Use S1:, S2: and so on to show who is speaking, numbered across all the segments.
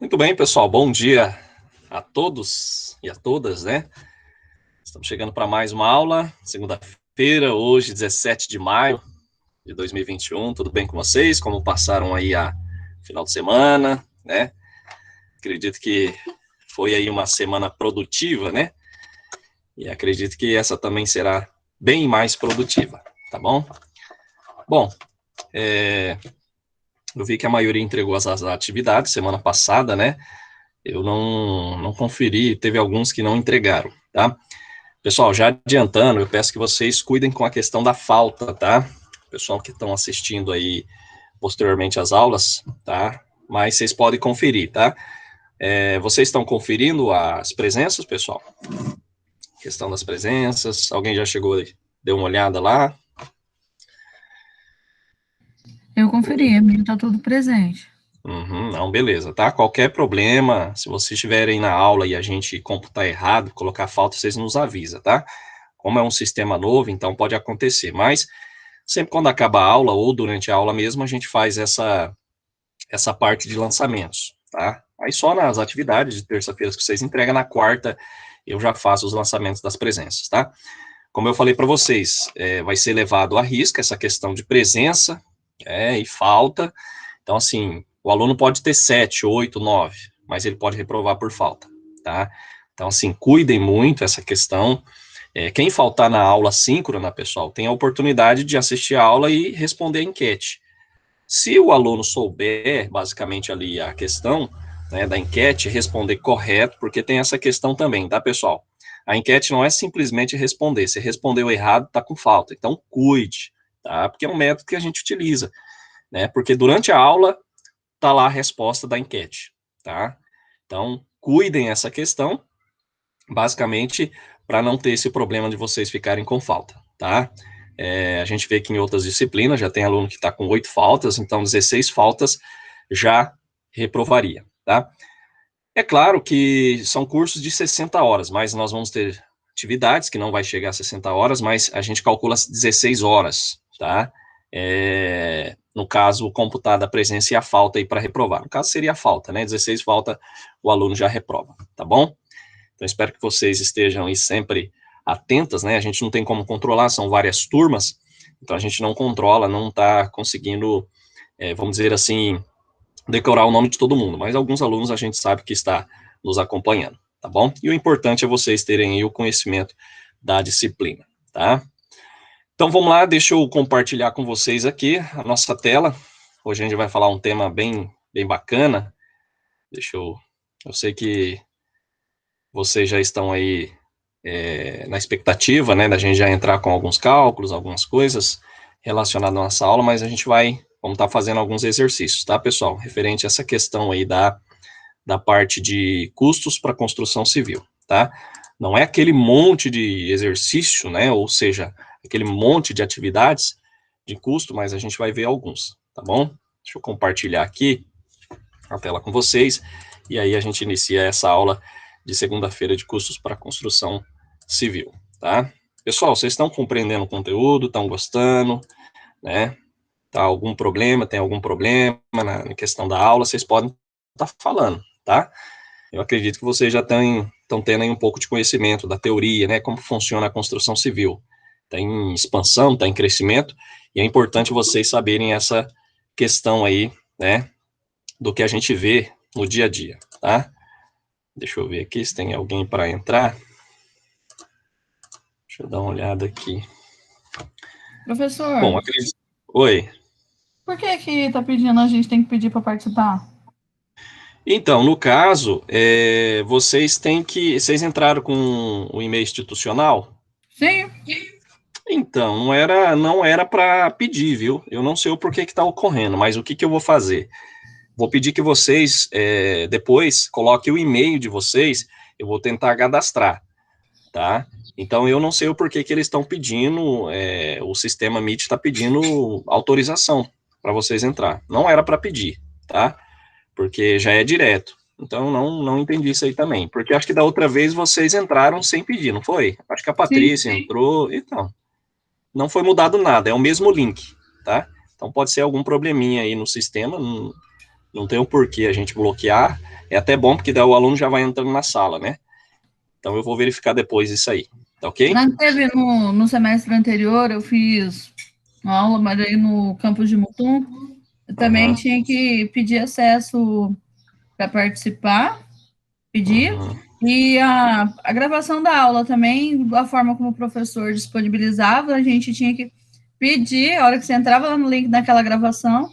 S1: Muito bem, pessoal. Bom dia a todos e a todas, né? Estamos chegando para mais uma aula, segunda-feira, hoje, 17 de maio de 2021. Tudo bem com vocês? Como passaram aí a final de semana, né? Acredito que foi aí uma semana produtiva, né? E acredito que essa também será bem mais produtiva, tá bom? Bom, eu vi que a maioria entregou as atividades semana passada, né? Eu não conferi, teve alguns que não entregaram, tá? Pessoal, já adiantando, eu peço que vocês cuidem com a questão da falta, tá? Pessoal que estão assistindo aí posteriormente às aulas, tá? Mas vocês podem conferir, tá? Vocês estão conferindo as presenças, pessoal? Questão das presenças, alguém já chegou aí, deu uma olhada lá?
S2: Eu conferi, amigo, tá tudo presente.
S1: Não, beleza, tá? Qualquer problema, se vocês estiverem na aula e a gente computar errado, colocar falta, vocês nos avisam, tá? Como é um sistema novo, então pode acontecer, mas sempre quando acaba a aula ou durante a aula mesmo, a gente faz essa parte de lançamentos, tá? Aí só nas atividades de terça-feira que vocês entregam, na quarta eu já faço os lançamentos das presenças, tá? Como eu falei para vocês, vai ser levado à risca essa questão de presença e falta. Então, assim, o aluno pode ter 7, 8, 9, mas ele pode reprovar por falta, tá? Então, assim, cuidem muito essa questão. Quem faltar na aula síncrona, pessoal, tem a oportunidade de assistir a aula e responder a enquete. Se o aluno souber, basicamente, ali a questão, né, da enquete, responder correto, porque tem essa questão também, tá, pessoal? A enquete não é simplesmente responder. Se respondeu errado, tá com falta. Então, cuide, tá? Porque é um método que a gente utiliza, né? Porque durante a aula, tá lá a resposta da enquete, tá? Então, cuidem essa questão, basicamente, para não ter esse problema de vocês ficarem com falta, tá? A gente vê que em outras disciplinas já tem aluno que está com 8 faltas, então 16 faltas já reprovaria, tá? É claro que são cursos de 60 horas, mas nós vamos ter atividades que não vai chegar a 60 horas, mas a gente calcula 16 horas, tá? No caso, computada a presença e a falta aí para reprovar. No caso, seria a falta, né? 16 falta, o aluno já reprova, tá bom? Então, espero que vocês estejam aí sempre atentas, né? A gente não tem como controlar, são várias turmas, então a gente não controla, não está conseguindo, vamos dizer assim, decorar o nome de todo mundo, mas alguns alunos a gente sabe que está nos acompanhando, tá bom? E o importante é vocês terem aí o conhecimento da disciplina, tá? Então vamos lá, deixa eu compartilhar com vocês aqui a nossa tela. Hoje a gente vai falar um tema bem bacana. Eu sei que vocês já estão aí na expectativa, né, da gente já entrar com alguns cálculos, algumas coisas relacionadas à nossa aula, mas a gente vamos estar fazendo alguns exercícios, tá, pessoal? Referente a essa questão aí da parte de custos para construção civil, tá? Não é aquele monte de exercício, né, ou seja, aquele monte de atividades de custo, mas a gente vai ver alguns, tá bom? Deixa eu compartilhar aqui a tela com vocês, e aí a gente inicia essa aula de segunda-feira de custos para construção civil, tá? Pessoal, vocês estão compreendendo o conteúdo, estão gostando, né? Tá algum problema, tem algum problema na questão da aula, vocês podem estar falando, tá? Eu acredito que vocês já estão tendo aí um pouco de conhecimento da teoria, né? Como funciona a construção civil. Está em expansão, está em crescimento, e é importante vocês saberem essa questão aí, né? Do que a gente vê no dia a dia, tá? Deixa eu ver aqui se tem alguém para entrar. Deixa eu dar uma olhada aqui. Bom,
S2: Professor,
S1: acredito... Oi.
S2: por que que tá pedindo, a gente tem que pedir para participar?
S1: Então, no caso, vocês entraram com o e-mail institucional?
S2: Sim,
S1: Então, não era para pedir, viu? Eu não sei o porquê que está ocorrendo, mas o que que eu vou fazer? Vou pedir que vocês, depois, coloquem o e-mail de vocês, eu vou tentar cadastrar, tá? Então, eu não sei o porquê que eles estão pedindo, o sistema Meet está pedindo autorização para vocês entrar. Não era para pedir, tá? Porque já é direto. Então, não entendi isso aí também. Porque acho que da outra vez vocês entraram sem pedir, não foi? Acho que a
S2: sim.
S1: Patrícia entrou, então. Não foi mudado nada, é o mesmo link, tá? Então, pode ser algum probleminha aí no sistema, não tem o porquê a gente bloquear. É até bom, porque daí o aluno já vai entrando na sala, né? Então eu vou verificar depois isso aí, tá ok?
S2: Não teve no semestre anterior, eu fiz uma aula, mas aí no campus de Mutum, eu também
S1: Uhum,
S2: tinha que pedir acesso para participar, pedir,
S1: uhum.
S2: e a gravação da aula também, a forma como o professor disponibilizava, a gente tinha que pedir, a hora que você entrava lá no link daquela gravação,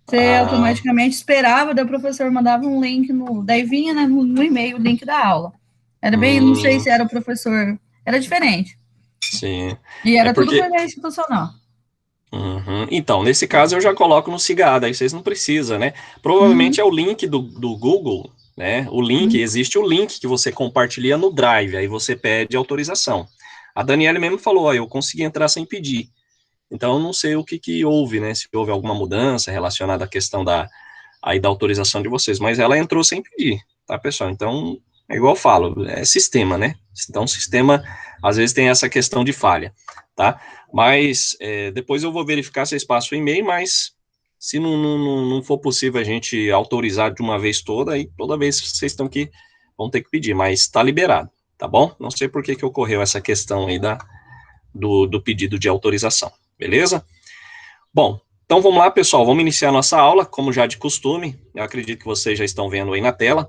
S2: você
S1: Ah,
S2: automaticamente esperava, daí o professor mandava um link, daí vinha, né, no e-mail o link da aula. Era bem, não sei
S1: hum,
S2: se era o professor, era diferente.
S1: sim.
S2: E
S1: É
S2: era tudo por
S1: porque.
S2: e-mail institucional.
S1: Uhum. Então, nesse caso eu já coloco no Cigada, aí vocês não precisam, né? Provavelmente é
S2: Uhum.
S1: o link do Google, né? O link,
S2: Uhum.
S1: existe o link que você compartilha no Drive, aí você pede autorização. A Daniela mesmo falou, ó, eu consegui entrar sem pedir. Então, eu não sei o que que houve, né? Se houve alguma mudança relacionada à questão da autorização de vocês, mas ela entrou sem pedir, tá, pessoal? Então, é igual eu falo, é sistema, né? Então, o sistema, às vezes, tem essa questão de falha, tá? Mas, depois eu vou verificar se espaço o e-mail, mas se não for possível a gente autorizar de uma vez toda, aí toda vez vocês vão ter que pedir, mas está liberado, tá bom? Não sei por que ocorreu essa questão aí do pedido de autorização, beleza? Bom, então vamos lá, pessoal, vamos iniciar nossa aula, como já de costume, eu acredito que vocês já estão vendo aí na tela.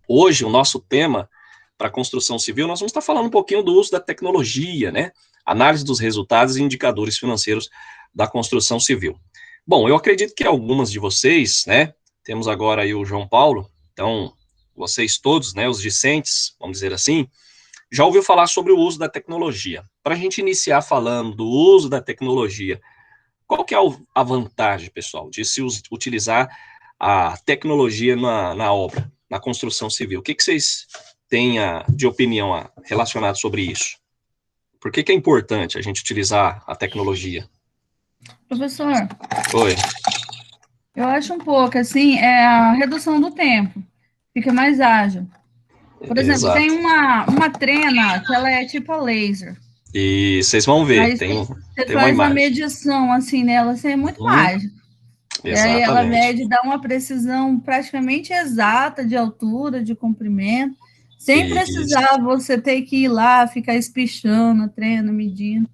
S1: Hoje, o nosso tema para construção civil, nós vamos estar falando um pouquinho do uso da tecnologia, né? Análise dos resultados e indicadores financeiros da construção civil. Bom, eu acredito que algumas de vocês, né? Temos agora aí o João Paulo, então vocês todos, né, os discentes, vamos dizer assim, já ouviu falar sobre o uso da tecnologia. Para a gente iniciar falando do uso da tecnologia, qual que é a vantagem, pessoal, de se utilizar a tecnologia na obra, na construção civil? O que vocês têm de opinião relacionado sobre isso? Por que é importante a gente utilizar a tecnologia?
S2: Professor,
S1: Oi,
S2: eu acho um pouco assim, é a redução do tempo, fica mais ágil. Por exemplo, tem
S1: exato.
S2: uma trena que ela é tipo a laser.
S1: E vocês vão ver,
S2: Aí você
S1: tem uma
S2: faz uma
S1: imagem.
S2: medição assim nela, assim, é muito
S1: Uhum,
S2: ágil. E aí ela
S1: exatamente.
S2: mede, dá uma precisão praticamente exata de altura, de comprimento, sem
S1: Isso.
S2: precisar você ter que ir lá, ficar espichando a trena, medindo.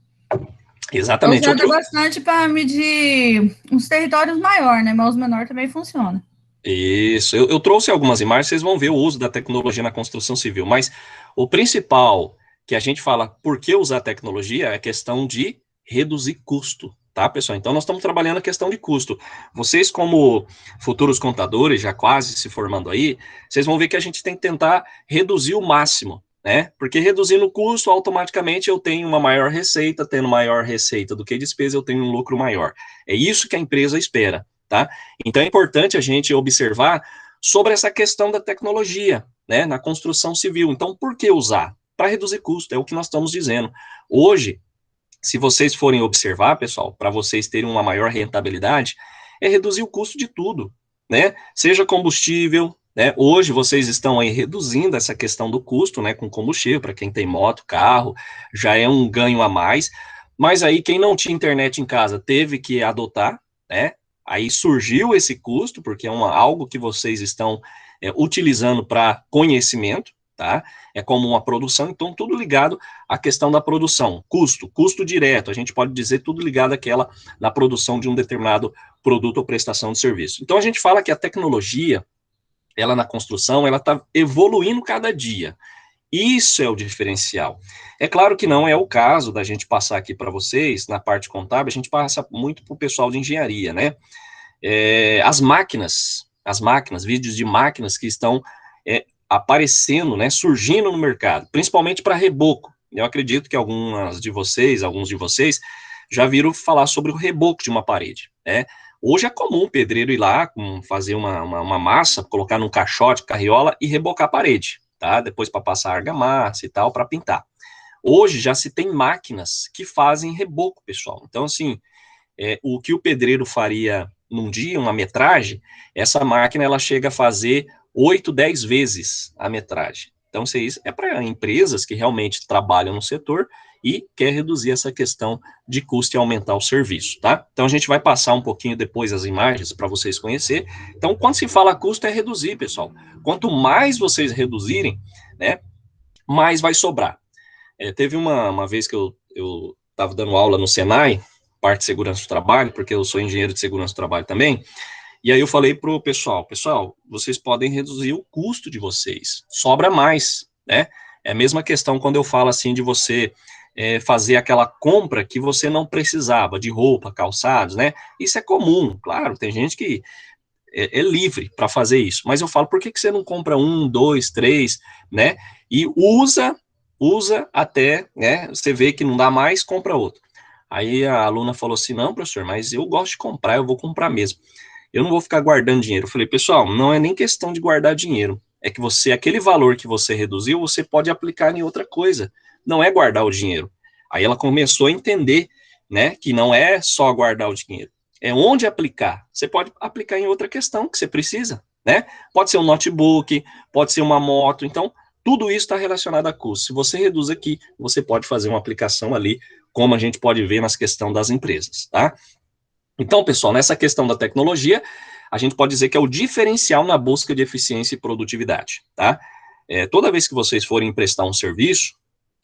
S2: É
S1: Exatamente.
S2: usada bastante para medir uns territórios maiores, né? Mas os menores também funciona.
S1: Isso, eu trouxe algumas imagens, vocês vão ver o uso da tecnologia na construção civil, mas o principal que a gente fala por que usar tecnologia é a questão de reduzir custo, tá, pessoal? Então, nós estamos trabalhando a questão de custo. Vocês, como futuros contadores, já quase se formando aí, vocês vão ver que a gente tem que tentar reduzir o máximo, né? Porque reduzindo o custo, automaticamente eu tenho uma maior receita, tendo maior receita do que despesa, eu tenho um lucro maior. É isso que a empresa espera, tá? Então é importante a gente observar sobre essa questão da tecnologia, né, na construção civil. Então, por que usar? Para reduzir custo, é o que nós estamos dizendo. Hoje, se vocês forem observar, pessoal, para vocês terem uma maior rentabilidade, é reduzir o custo de tudo, né? Seja combustível, né? Hoje vocês estão aí reduzindo essa questão do custo, né, com combustível, para quem tem moto, carro, já é um ganho a mais. Mas aí quem não tinha internet em casa teve que adotar, né? Aí surgiu esse custo, porque é algo que vocês estão utilizando para conhecimento, tá? É como uma produção, então tudo ligado à questão da produção, custo direto, a gente pode dizer tudo ligado àquela na produção de um determinado produto ou prestação de serviço. Então a gente fala que a tecnologia, ela na construção, ela está evoluindo cada dia. Isso é o diferencial. É claro que não é o caso da gente passar aqui para vocês, na parte contábil, a gente passa muito para o pessoal de engenharia, né? As máquinas, vídeos de máquinas que estão aparecendo, né, surgindo no mercado, principalmente para reboco. Eu acredito que alguns de vocês, já viram falar sobre o reboco de uma parede, né? Hoje é comum o pedreiro ir lá, fazer uma massa, colocar num caixote, carriola e rebocar a parede, tá? Depois para passar argamassa e tal, para pintar. Hoje já se tem máquinas que fazem reboco, pessoal. Então, assim, o que o pedreiro faria num dia, uma metragem, essa máquina ela chega a fazer 8, 10 vezes a metragem. Então, isso é para empresas que realmente trabalham no setor e quer reduzir essa questão de custo e aumentar o serviço, tá? Então, a gente vai passar um pouquinho depois as imagens para vocês conhecerem. Então, quando se fala custo, é reduzir, pessoal. Quanto mais vocês reduzirem, né, mais vai sobrar. Teve uma vez que eu estava dando aula no Senai, parte de segurança do trabalho, porque eu sou engenheiro de segurança do trabalho também, e aí eu falei para o pessoal, vocês podem reduzir o custo de vocês, sobra mais, né? É a mesma questão quando eu falo assim de você fazer aquela compra que você não precisava, de roupa, calçados, né? Isso é comum, claro, tem gente que é livre para fazer isso, mas eu falo, por que você não compra um, dois, três, né? E usa até, né? Você vê que não dá mais, compra outro. Aí a aluna falou assim, não, professor, mas eu gosto de comprar, eu vou comprar mesmo. Eu não vou ficar guardando dinheiro. Eu falei, pessoal, não é nem questão de guardar dinheiro. É que aquele valor que você reduziu, você pode aplicar em outra coisa. Não é guardar o dinheiro. Aí ela começou a entender, né, que não é só guardar o dinheiro. É onde aplicar. Você pode aplicar em outra questão que você precisa, né? Pode ser um notebook, pode ser uma moto. Então, tudo isso está relacionado a custo. Se você reduz aqui, você pode fazer uma aplicação ali, como a gente pode ver nas questões das empresas, tá? Então, pessoal, nessa questão da tecnologia, a gente pode dizer que é o diferencial na busca de eficiência e produtividade, tá? Toda vez que vocês forem prestar um serviço,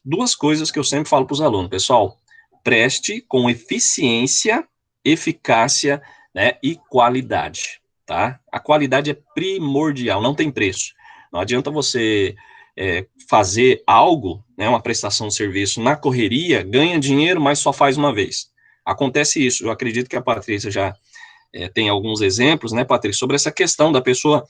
S1: duas coisas que eu sempre falo para os alunos, pessoal, preste com eficiência, eficácia, né, e qualidade, tá? A qualidade é primordial, não tem preço. Não adianta você fazer algo, né, uma prestação de serviço na correria, ganha dinheiro, mas só faz uma vez. Acontece isso, eu acredito que a Patrícia já tem alguns exemplos, né, Patrícia, sobre essa questão da pessoa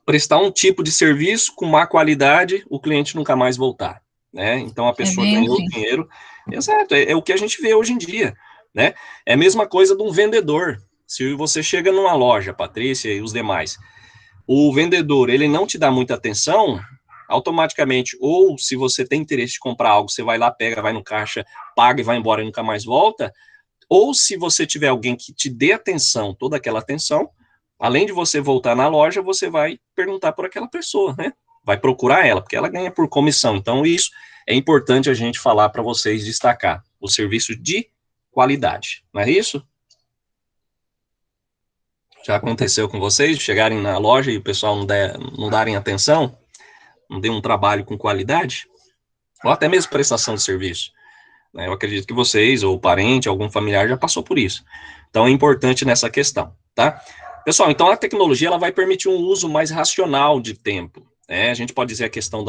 S1: prestar um tipo de serviço com má qualidade, o cliente nunca mais voltar, né? Então a pessoa ganhou
S2: assim.
S1: dinheiro, exato, é o que a gente vê hoje em dia, né? É a mesma coisa de um vendedor. Se você chega numa loja, Patrícia e os demais, o vendedor, ele não te dá muita atenção, automaticamente, ou se você tem interesse de comprar algo, você vai lá, pega, vai no caixa, paga e vai embora e nunca mais volta, ou se você tiver alguém que te dê atenção, toda aquela atenção, além de você voltar na loja, você vai perguntar por aquela pessoa, né? Vai procurar ela, porque ela ganha por comissão. Então, isso é importante a gente falar para vocês destacar. O serviço de qualidade, não é isso? Já aconteceu com vocês, chegarem na loja e o pessoal não darem atenção, não dê um trabalho com qualidade, ou até mesmo prestação de serviço. Eu acredito que vocês, ou parente, algum familiar já passou por isso. Então, é importante nessa questão, tá? Pessoal, então a tecnologia ela vai permitir um uso mais racional de tempo, né? A gente pode dizer a questão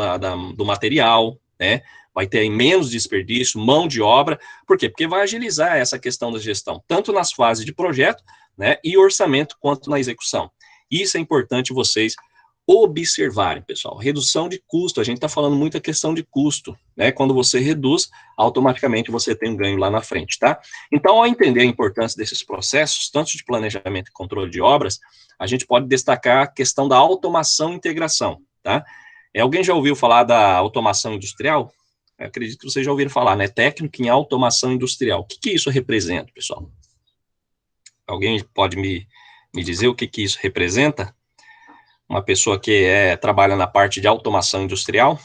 S1: do material, né? Vai ter menos desperdício, mão de obra. Por quê? Porque vai agilizar essa questão da gestão, tanto nas fases de projeto, né, e orçamento, quanto na execução. Isso é importante vocês observarem, pessoal. Redução de custo, a gente está falando muito a questão de custo, né? Quando você reduz, automaticamente você tem um ganho lá na frente, tá? Então, ao entender a importância desses processos, tanto de planejamento e controle de obras, a gente pode destacar a questão da automação e integração, tá? Alguém já ouviu falar da automação industrial? Eu acredito que vocês já ouviram falar, né? Técnico em automação industrial. O que isso representa, pessoal? Alguém pode me dizer o que isso representa? Uma pessoa que trabalha na parte de automação industrial.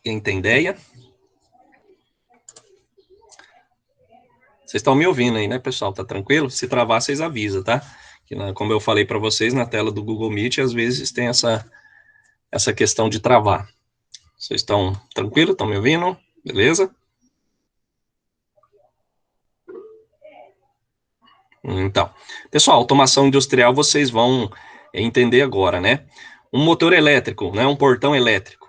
S1: Quem tem ideia? Vocês estão me ouvindo aí, né, pessoal? Tá tranquilo? Se travar, vocês avisam, tá? Que, como eu falei para vocês, na tela do Google Meet, às vezes tem essa questão de travar. Vocês estão tranquilos? Estão me ouvindo? Beleza? Então, pessoal, automação industrial vocês vão entender agora, né? Um motor elétrico, né? Um portão elétrico.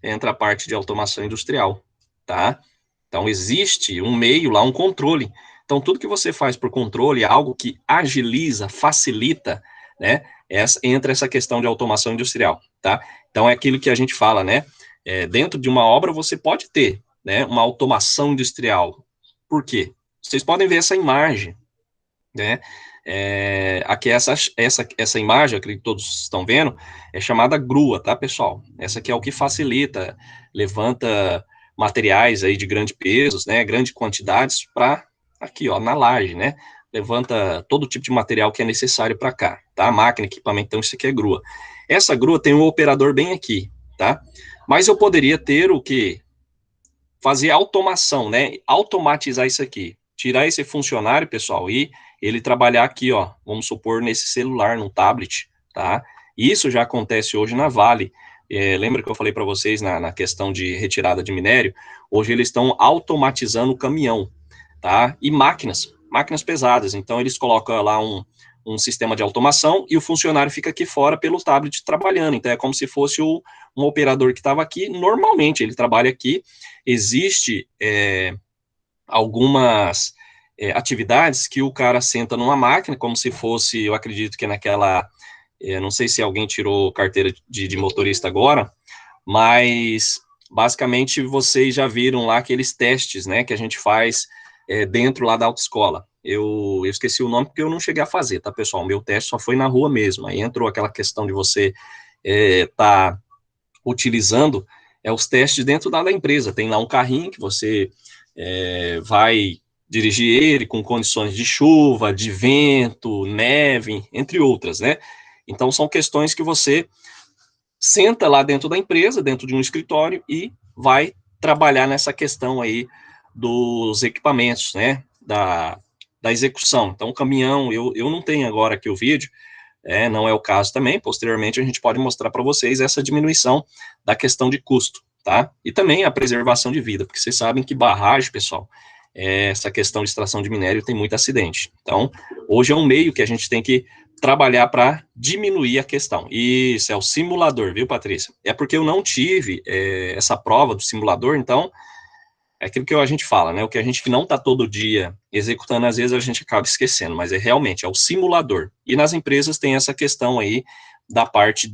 S1: Entra a parte de automação industrial, tá? Então, existe um meio lá, um controle. Então, tudo que você faz por controle é algo que agiliza, facilita, né? Entra essa questão de automação industrial, tá? Então, é aquilo que a gente fala, né? Dentro de uma obra, você pode ter, né? Uma automação industrial. Por quê? Vocês podem ver essa imagem, né? Aqui essa imagem, acredito que todos estão vendo, é chamada grua, tá, pessoal? Essa aqui é o que facilita, levanta materiais aí de grande pesos, né, grande quantidades para aqui, ó, na laje, né? Levanta todo tipo de material que é necessário para cá, tá? Máquina, equipamento, então isso aqui é grua. Essa grua tem um operador bem aqui, tá? Mas eu poderia ter o quê? Fazer automação, né? Automatizar isso aqui. Tirar esse funcionário, pessoal, e ele trabalhar aqui, ó, vamos supor, nesse celular, no tablet, tá? Isso já acontece hoje na Vale. Lembra que eu falei para vocês na questão de retirada de minério? Hoje eles estão automatizando o caminhão, tá? E máquinas pesadas. Então, eles colocam lá um sistema de automação e o funcionário fica aqui fora pelo tablet trabalhando. Então, é como se fosse um operador que estava aqui. Normalmente, ele trabalha aqui. Existe algumas atividades que o cara senta numa máquina, como se fosse, eu acredito que naquela, não sei se alguém tirou carteira de motorista agora, mas basicamente vocês já viram lá aqueles testes, né, que a gente faz dentro lá da autoescola. Eu esqueci o nome porque eu não cheguei a fazer, tá, pessoal? O meu teste só foi na rua mesmo. Aí entrou aquela questão de você tá utilizando os testes dentro da empresa. Tem lá um carrinho que você vai dirigir ele com condições de chuva, de vento, neve, entre outras, né? Então, são questões que você senta lá dentro da empresa, dentro de um escritório, e vai trabalhar nessa questão aí dos equipamentos, né? Da execução. Então, o caminhão, eu não tenho agora aqui o vídeo, não é o caso também. Posteriormente, a gente pode mostrar para vocês essa diminuição da questão de custo, tá? E também a preservação de vida, porque vocês sabem que barragem, pessoal, essa questão de extração de minério tem muito acidente. Então, hoje é um meio que a gente tem que trabalhar para diminuir a questão. Isso é o simulador, viu, Patrícia? É porque eu não tive essa prova do simulador, então é aquilo que a gente fala, né? O que a gente não está todo dia executando, às vezes a gente acaba esquecendo, mas realmente o simulador. E nas empresas tem essa questão aí da parte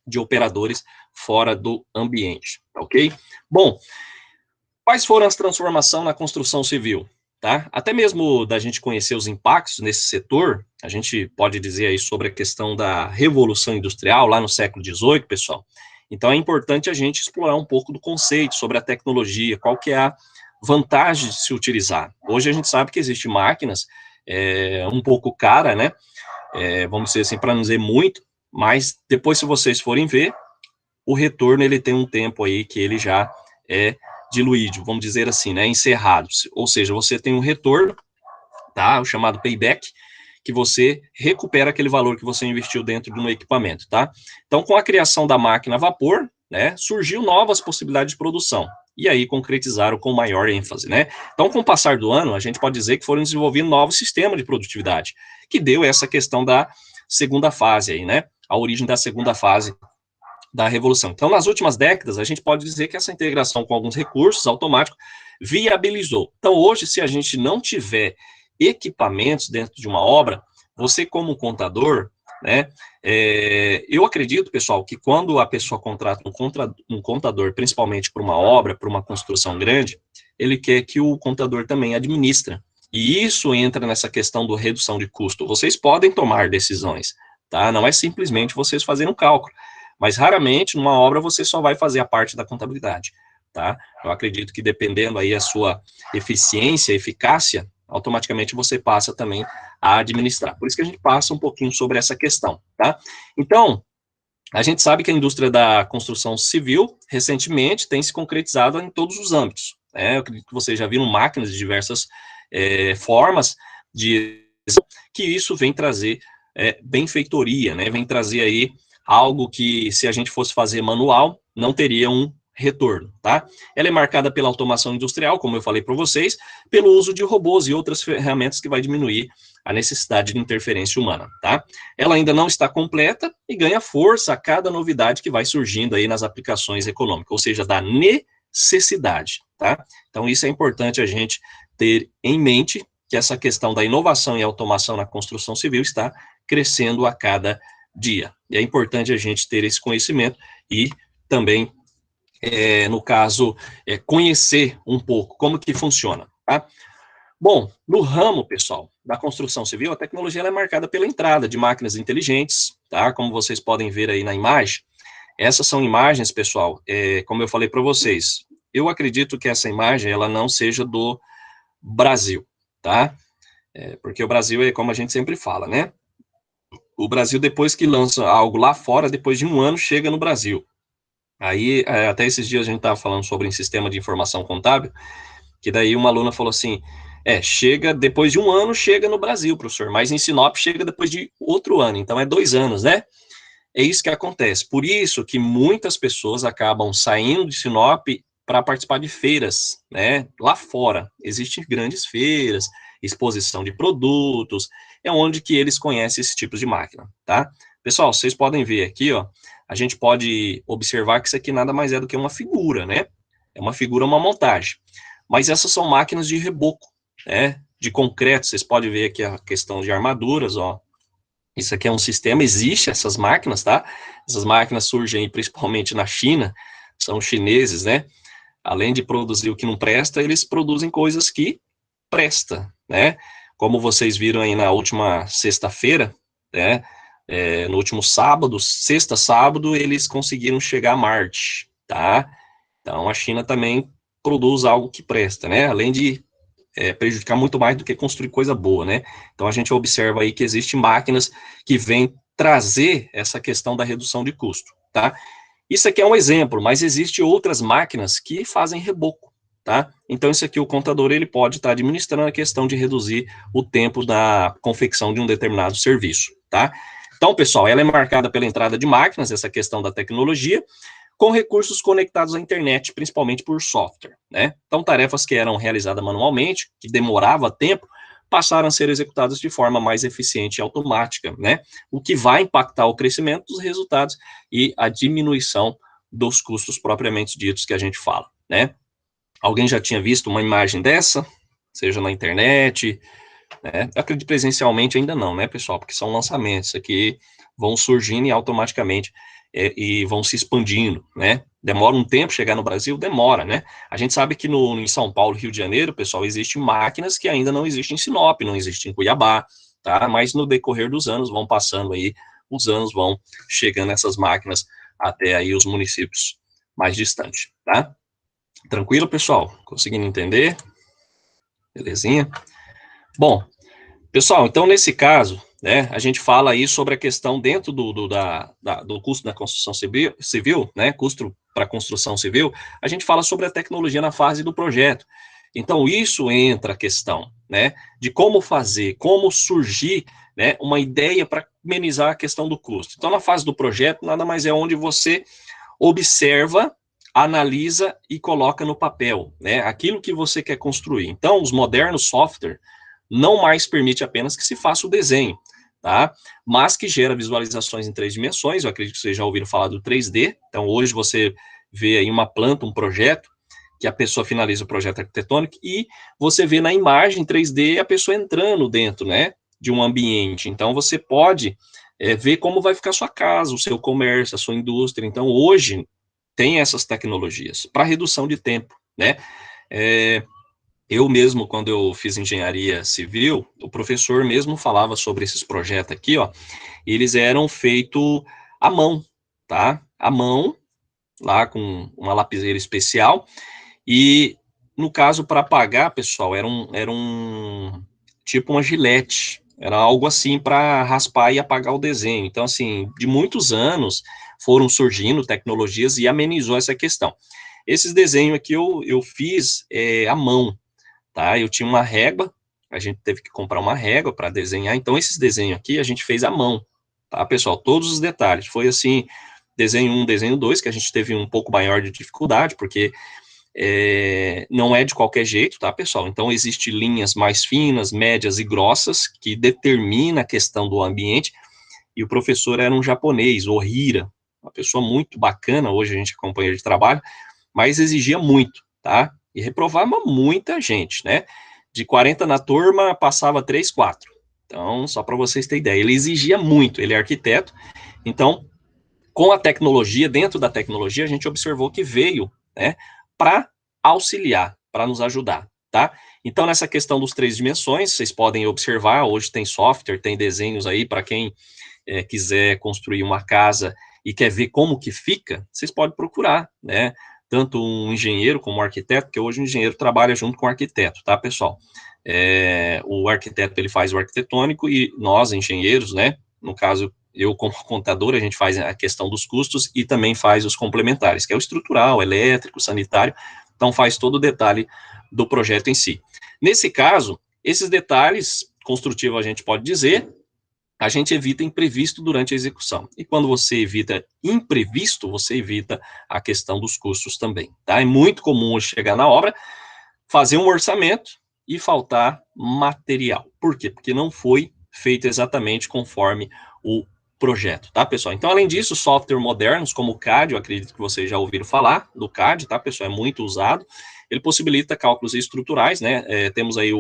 S1: de operadores fora do ambiente, ok? Bom, quais foram as transformações na construção civil? Tá? Até mesmo da gente conhecer os impactos nesse setor, a gente pode dizer aí sobre a questão da Revolução Industrial, lá no século XVIII, pessoal. Então, é importante a gente explorar um pouco do conceito sobre a tecnologia, qual que é a vantagem de se utilizar. Hoje a gente sabe que existem máquinas um pouco cara, né? Vamos dizer assim, para não dizer muito, mas depois, se vocês forem ver, o retorno ele tem um tempo aí que ele já é diluído, vamos dizer assim, né, encerrado. Ou seja, você tem um retorno, tá, o chamado payback, que você recupera aquele valor que você investiu dentro de um equipamento, tá? Então, com a criação da máquina a vapor, né, surgiu novas possibilidades de produção. E aí concretizaram com maior ênfase, né? Então, com o passar do ano, a gente pode dizer que foram desenvolvendo novos sistemas de produtividade, que deu essa questão da segunda fase aí, né? A origem da segunda fase da revolução. Então, nas últimas décadas, a gente pode dizer que essa integração com alguns recursos automáticos viabilizou. Então, hoje, se a gente não tiver equipamentos dentro de uma obra, você como contador, né, eu acredito, pessoal, que quando a pessoa contrata um contador, principalmente para uma obra, para uma construção grande, ele quer que o contador também administre. E isso entra nessa questão do redução de custo. Vocês podem tomar decisões, tá? Não é simplesmente vocês fazerem um cálculo. Mas raramente, numa obra, você só vai fazer a parte da contabilidade, tá? Eu acredito que dependendo aí a sua eficiência, eficácia, automaticamente você passa também a administrar. Por isso que a gente passa um pouquinho sobre essa questão, tá? Então, a gente sabe que a indústria da construção civil, recentemente, tem se concretizado em todos os âmbitos, né? Eu acredito que vocês já viram máquinas de diversas formas de que isso vem trazer benfeitoria, né? Vem trazer aí algo que, se a gente fosse fazer manual, não teria um retorno, tá? Ela é marcada pela automação industrial, como eu falei para vocês, pelo uso de robôs e outras ferramentas que vai diminuir a necessidade de interferência humana, tá? Ela ainda não está completa e ganha força a cada novidade que vai surgindo aí nas aplicações econômicas, ou seja, da necessidade, tá? Então, isso é importante a gente ter em mente, que essa questão da inovação e automação na construção civil está crescendo a cada dia. E é importante a gente ter esse conhecimento e também, no caso, conhecer um pouco como que funciona, tá? Bom, no ramo, pessoal, da construção civil, a tecnologia ela é marcada pela entrada de máquinas inteligentes, tá? Como vocês podem ver aí na imagem. Essas são imagens, pessoal, como eu falei para vocês, eu acredito que essa imagem ela não seja do Brasil, tá? Porque o Brasil é como a gente sempre fala, né? O Brasil, depois que lança algo lá fora, depois de um ano, chega no Brasil. Aí, até esses dias a gente estava falando sobre um sistema de informação contábil, que daí uma aluna falou assim, chega depois de um ano, chega no Brasil, professor, mas em Sinop chega depois de outro ano, então é 2 anos, né? É isso que acontece. Por isso que muitas pessoas acabam saindo de Sinop para participar de feiras, né? Lá fora. Existem grandes feiras, exposição de produtos, é onde que eles conhecem esse tipo de máquina, tá? Pessoal, vocês podem ver aqui, ó, a gente pode observar que isso aqui nada mais é do que uma figura, né? É uma figura, uma montagem. Mas essas são máquinas de reboco, né? De concreto, vocês podem ver aqui a questão de armaduras, ó. Isso aqui é um sistema, existe essas máquinas, tá? Essas máquinas surgem principalmente na China, são chineses, né? Além de produzir o que não presta, eles produzem coisas que presta, né? Como vocês viram aí na última sexta-feira, né? No último sábado, sexta, sábado, eles conseguiram chegar a Marte, tá? Então a China também produz algo que presta, né? Além de prejudicar muito mais do que construir coisa boa, né? Então a gente observa aí que existem máquinas que vêm trazer essa questão da redução de custo, tá? Isso aqui é um exemplo, mas existe outras máquinas que fazem reboco, tá? Então isso aqui o contador ele pode estar administrando a questão de reduzir o tempo da confecção de um determinado serviço, tá? Então, pessoal, ela é marcada pela entrada de máquinas, essa questão da tecnologia, com recursos conectados à internet, principalmente por software, né? Então, tarefas que eram realizadas manualmente, que demorava tempo, passaram a ser executadas de forma mais eficiente e automática, né? O que vai impactar o crescimento dos resultados e a diminuição dos custos propriamente ditos que a gente fala, né? Alguém já tinha visto uma imagem dessa, seja na internet, né? Eu acredito presencialmente ainda não, né, pessoal? Porque são lançamentos aqui, vão surgindo e automaticamente e vão se expandindo, né? Demora um tempo chegar no Brasil? Demora, né? A gente sabe que em São Paulo, Rio de Janeiro, pessoal, existem máquinas que ainda não existem em Sinop, não existem em Cuiabá, tá? Mas no decorrer dos anos, vão passando aí, os anos vão chegando essas máquinas até aí os municípios mais distantes, tá? Tranquilo, pessoal? Conseguindo entender? Belezinha? Bom, pessoal, então nesse caso, né, a gente fala aí sobre a questão dentro do custo da construção civil, né, custo para construção civil, a gente fala sobre a tecnologia na fase do projeto. Então, isso entra a questão, né, de como fazer, como surgir, né, uma ideia para amenizar a questão do custo. Então, na fase do projeto, nada mais é onde você observa, analisa e coloca no papel, né, aquilo que você quer construir. Então, os modernos software não mais permite apenas que se faça o desenho, tá? Mas que gera visualizações em 3 dimensões, eu acredito que vocês já ouviram falar do 3D, então hoje você vê aí uma planta, um projeto, que a pessoa finaliza o projeto arquitetônico, e você vê na imagem 3D a pessoa entrando dentro, né, de um ambiente, então você pode ver como vai ficar a sua casa, o seu comércio, a sua indústria, então hoje tem essas tecnologias para redução de tempo, né, eu mesmo, quando eu fiz engenharia civil, o professor mesmo falava sobre esses projetos aqui, ó, eles eram feitos à mão, tá? À mão, lá com uma lapiseira especial, e no caso, para apagar, pessoal, era um tipo uma gilete, era algo assim para raspar e apagar o desenho. Então, assim, de muitos anos foram surgindo tecnologias e amenizou essa questão. Esses desenhos aqui eu fiz à mão, tá? Eu tinha uma régua, a gente teve que comprar uma régua para desenhar, então esses desenhos aqui a gente fez à mão, tá, pessoal? Todos os detalhes. Foi assim, desenho 1, desenho 2, que a gente teve um pouco maior de dificuldade, porque não é de qualquer jeito, tá, pessoal? Então, existem linhas mais finas, médias e grossas, que determina a questão do ambiente, e o professor era um japonês, o Hira, uma pessoa muito bacana, hoje a gente é companheiro de trabalho, mas exigia muito, tá? E reprovava muita gente, né? De 40 na turma, passava 3, 4. Então, só para vocês terem ideia, ele exigia muito, ele é arquiteto, então, com a tecnologia, dentro da tecnologia, a gente observou que veio, né, para auxiliar, para nos ajudar, tá? Então, nessa questão dos 3 dimensões, vocês podem observar, hoje tem software, tem desenhos aí para quem quiser construir uma casa e quer ver como que fica, vocês podem procurar, né? Tanto um engenheiro como um arquiteto, porque hoje o engenheiro trabalha junto com o arquiteto, tá, pessoal? O arquiteto, ele faz o arquitetônico e nós, engenheiros, né? No caso, Eu, como contador, a gente faz a questão dos custos e também faz os complementares, que é o estrutural, elétrico, sanitário, então faz todo o detalhe do projeto em si. Nesse caso, esses detalhes, construtivo a gente pode dizer, a gente evita imprevisto durante a execução. E quando você evita imprevisto, você evita a questão dos custos também, tá? É muito comum chegar na obra, fazer um orçamento e faltar material. Por quê? Porque não foi feito exatamente conforme o projeto, tá, pessoal? Então, além disso, software modernos, como o CAD, eu acredito que vocês já ouviram falar do CAD, tá, pessoal? É muito usado. Ele possibilita cálculos estruturais, né? Temos aí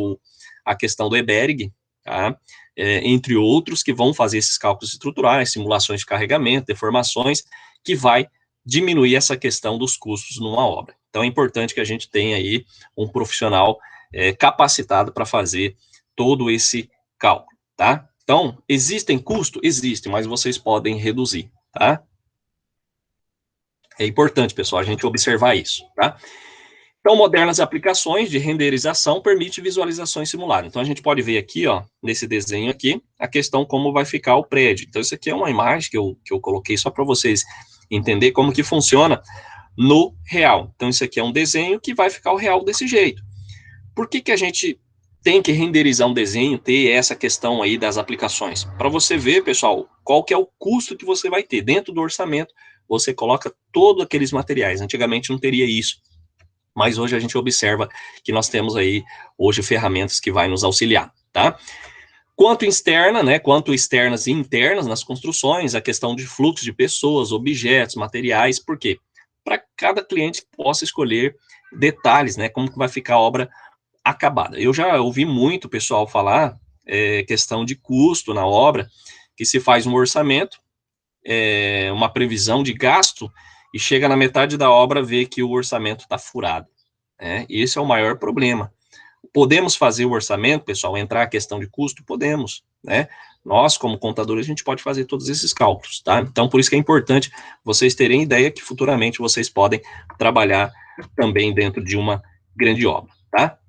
S1: a questão do EBERG, tá? Entre outros, que vão fazer esses cálculos estruturais, simulações de carregamento, deformações, que vai diminuir essa questão dos custos numa obra. Então, é importante que a gente tenha aí um profissional capacitado para fazer todo esse cálculo, tá? Então, existem custos? Existem, mas vocês podem reduzir, tá? É importante, pessoal, a gente observar isso, tá? Então, modernas aplicações de renderização permite visualizações simuladas. Então, a gente pode ver aqui, ó, nesse desenho aqui, a questão como vai ficar o prédio. Então, isso aqui é uma imagem que eu coloquei só para vocês entenderem como que funciona no real. Então, isso aqui é um desenho que vai ficar o real desse jeito. Por que que a gente tem que renderizar um desenho, ter essa questão aí das aplicações? Para você ver, pessoal, qual que é o custo que você vai ter. Dentro do orçamento, você coloca todos aqueles materiais. Antigamente não teria isso, mas hoje a gente observa que nós temos aí, hoje, ferramentas que vai nos auxiliar, tá? Quanto externa, né, quanto externas e internas nas construções, a questão de fluxo de pessoas, objetos, materiais, por quê? Para cada cliente possa escolher detalhes, né, como que vai ficar a obra acabada. Eu já ouvi muito pessoal falar questão de custo na obra, que se faz um orçamento, uma previsão de gasto, e chega na metade da obra vê que o orçamento está furado. Né? Esse é o maior problema. Podemos fazer o orçamento, pessoal, entrar a questão de custo? Podemos, né? Nós, como contadores, a gente pode fazer todos esses cálculos, tá? Então, por isso que é importante vocês terem ideia que futuramente vocês podem trabalhar também dentro de uma grande obra, tá?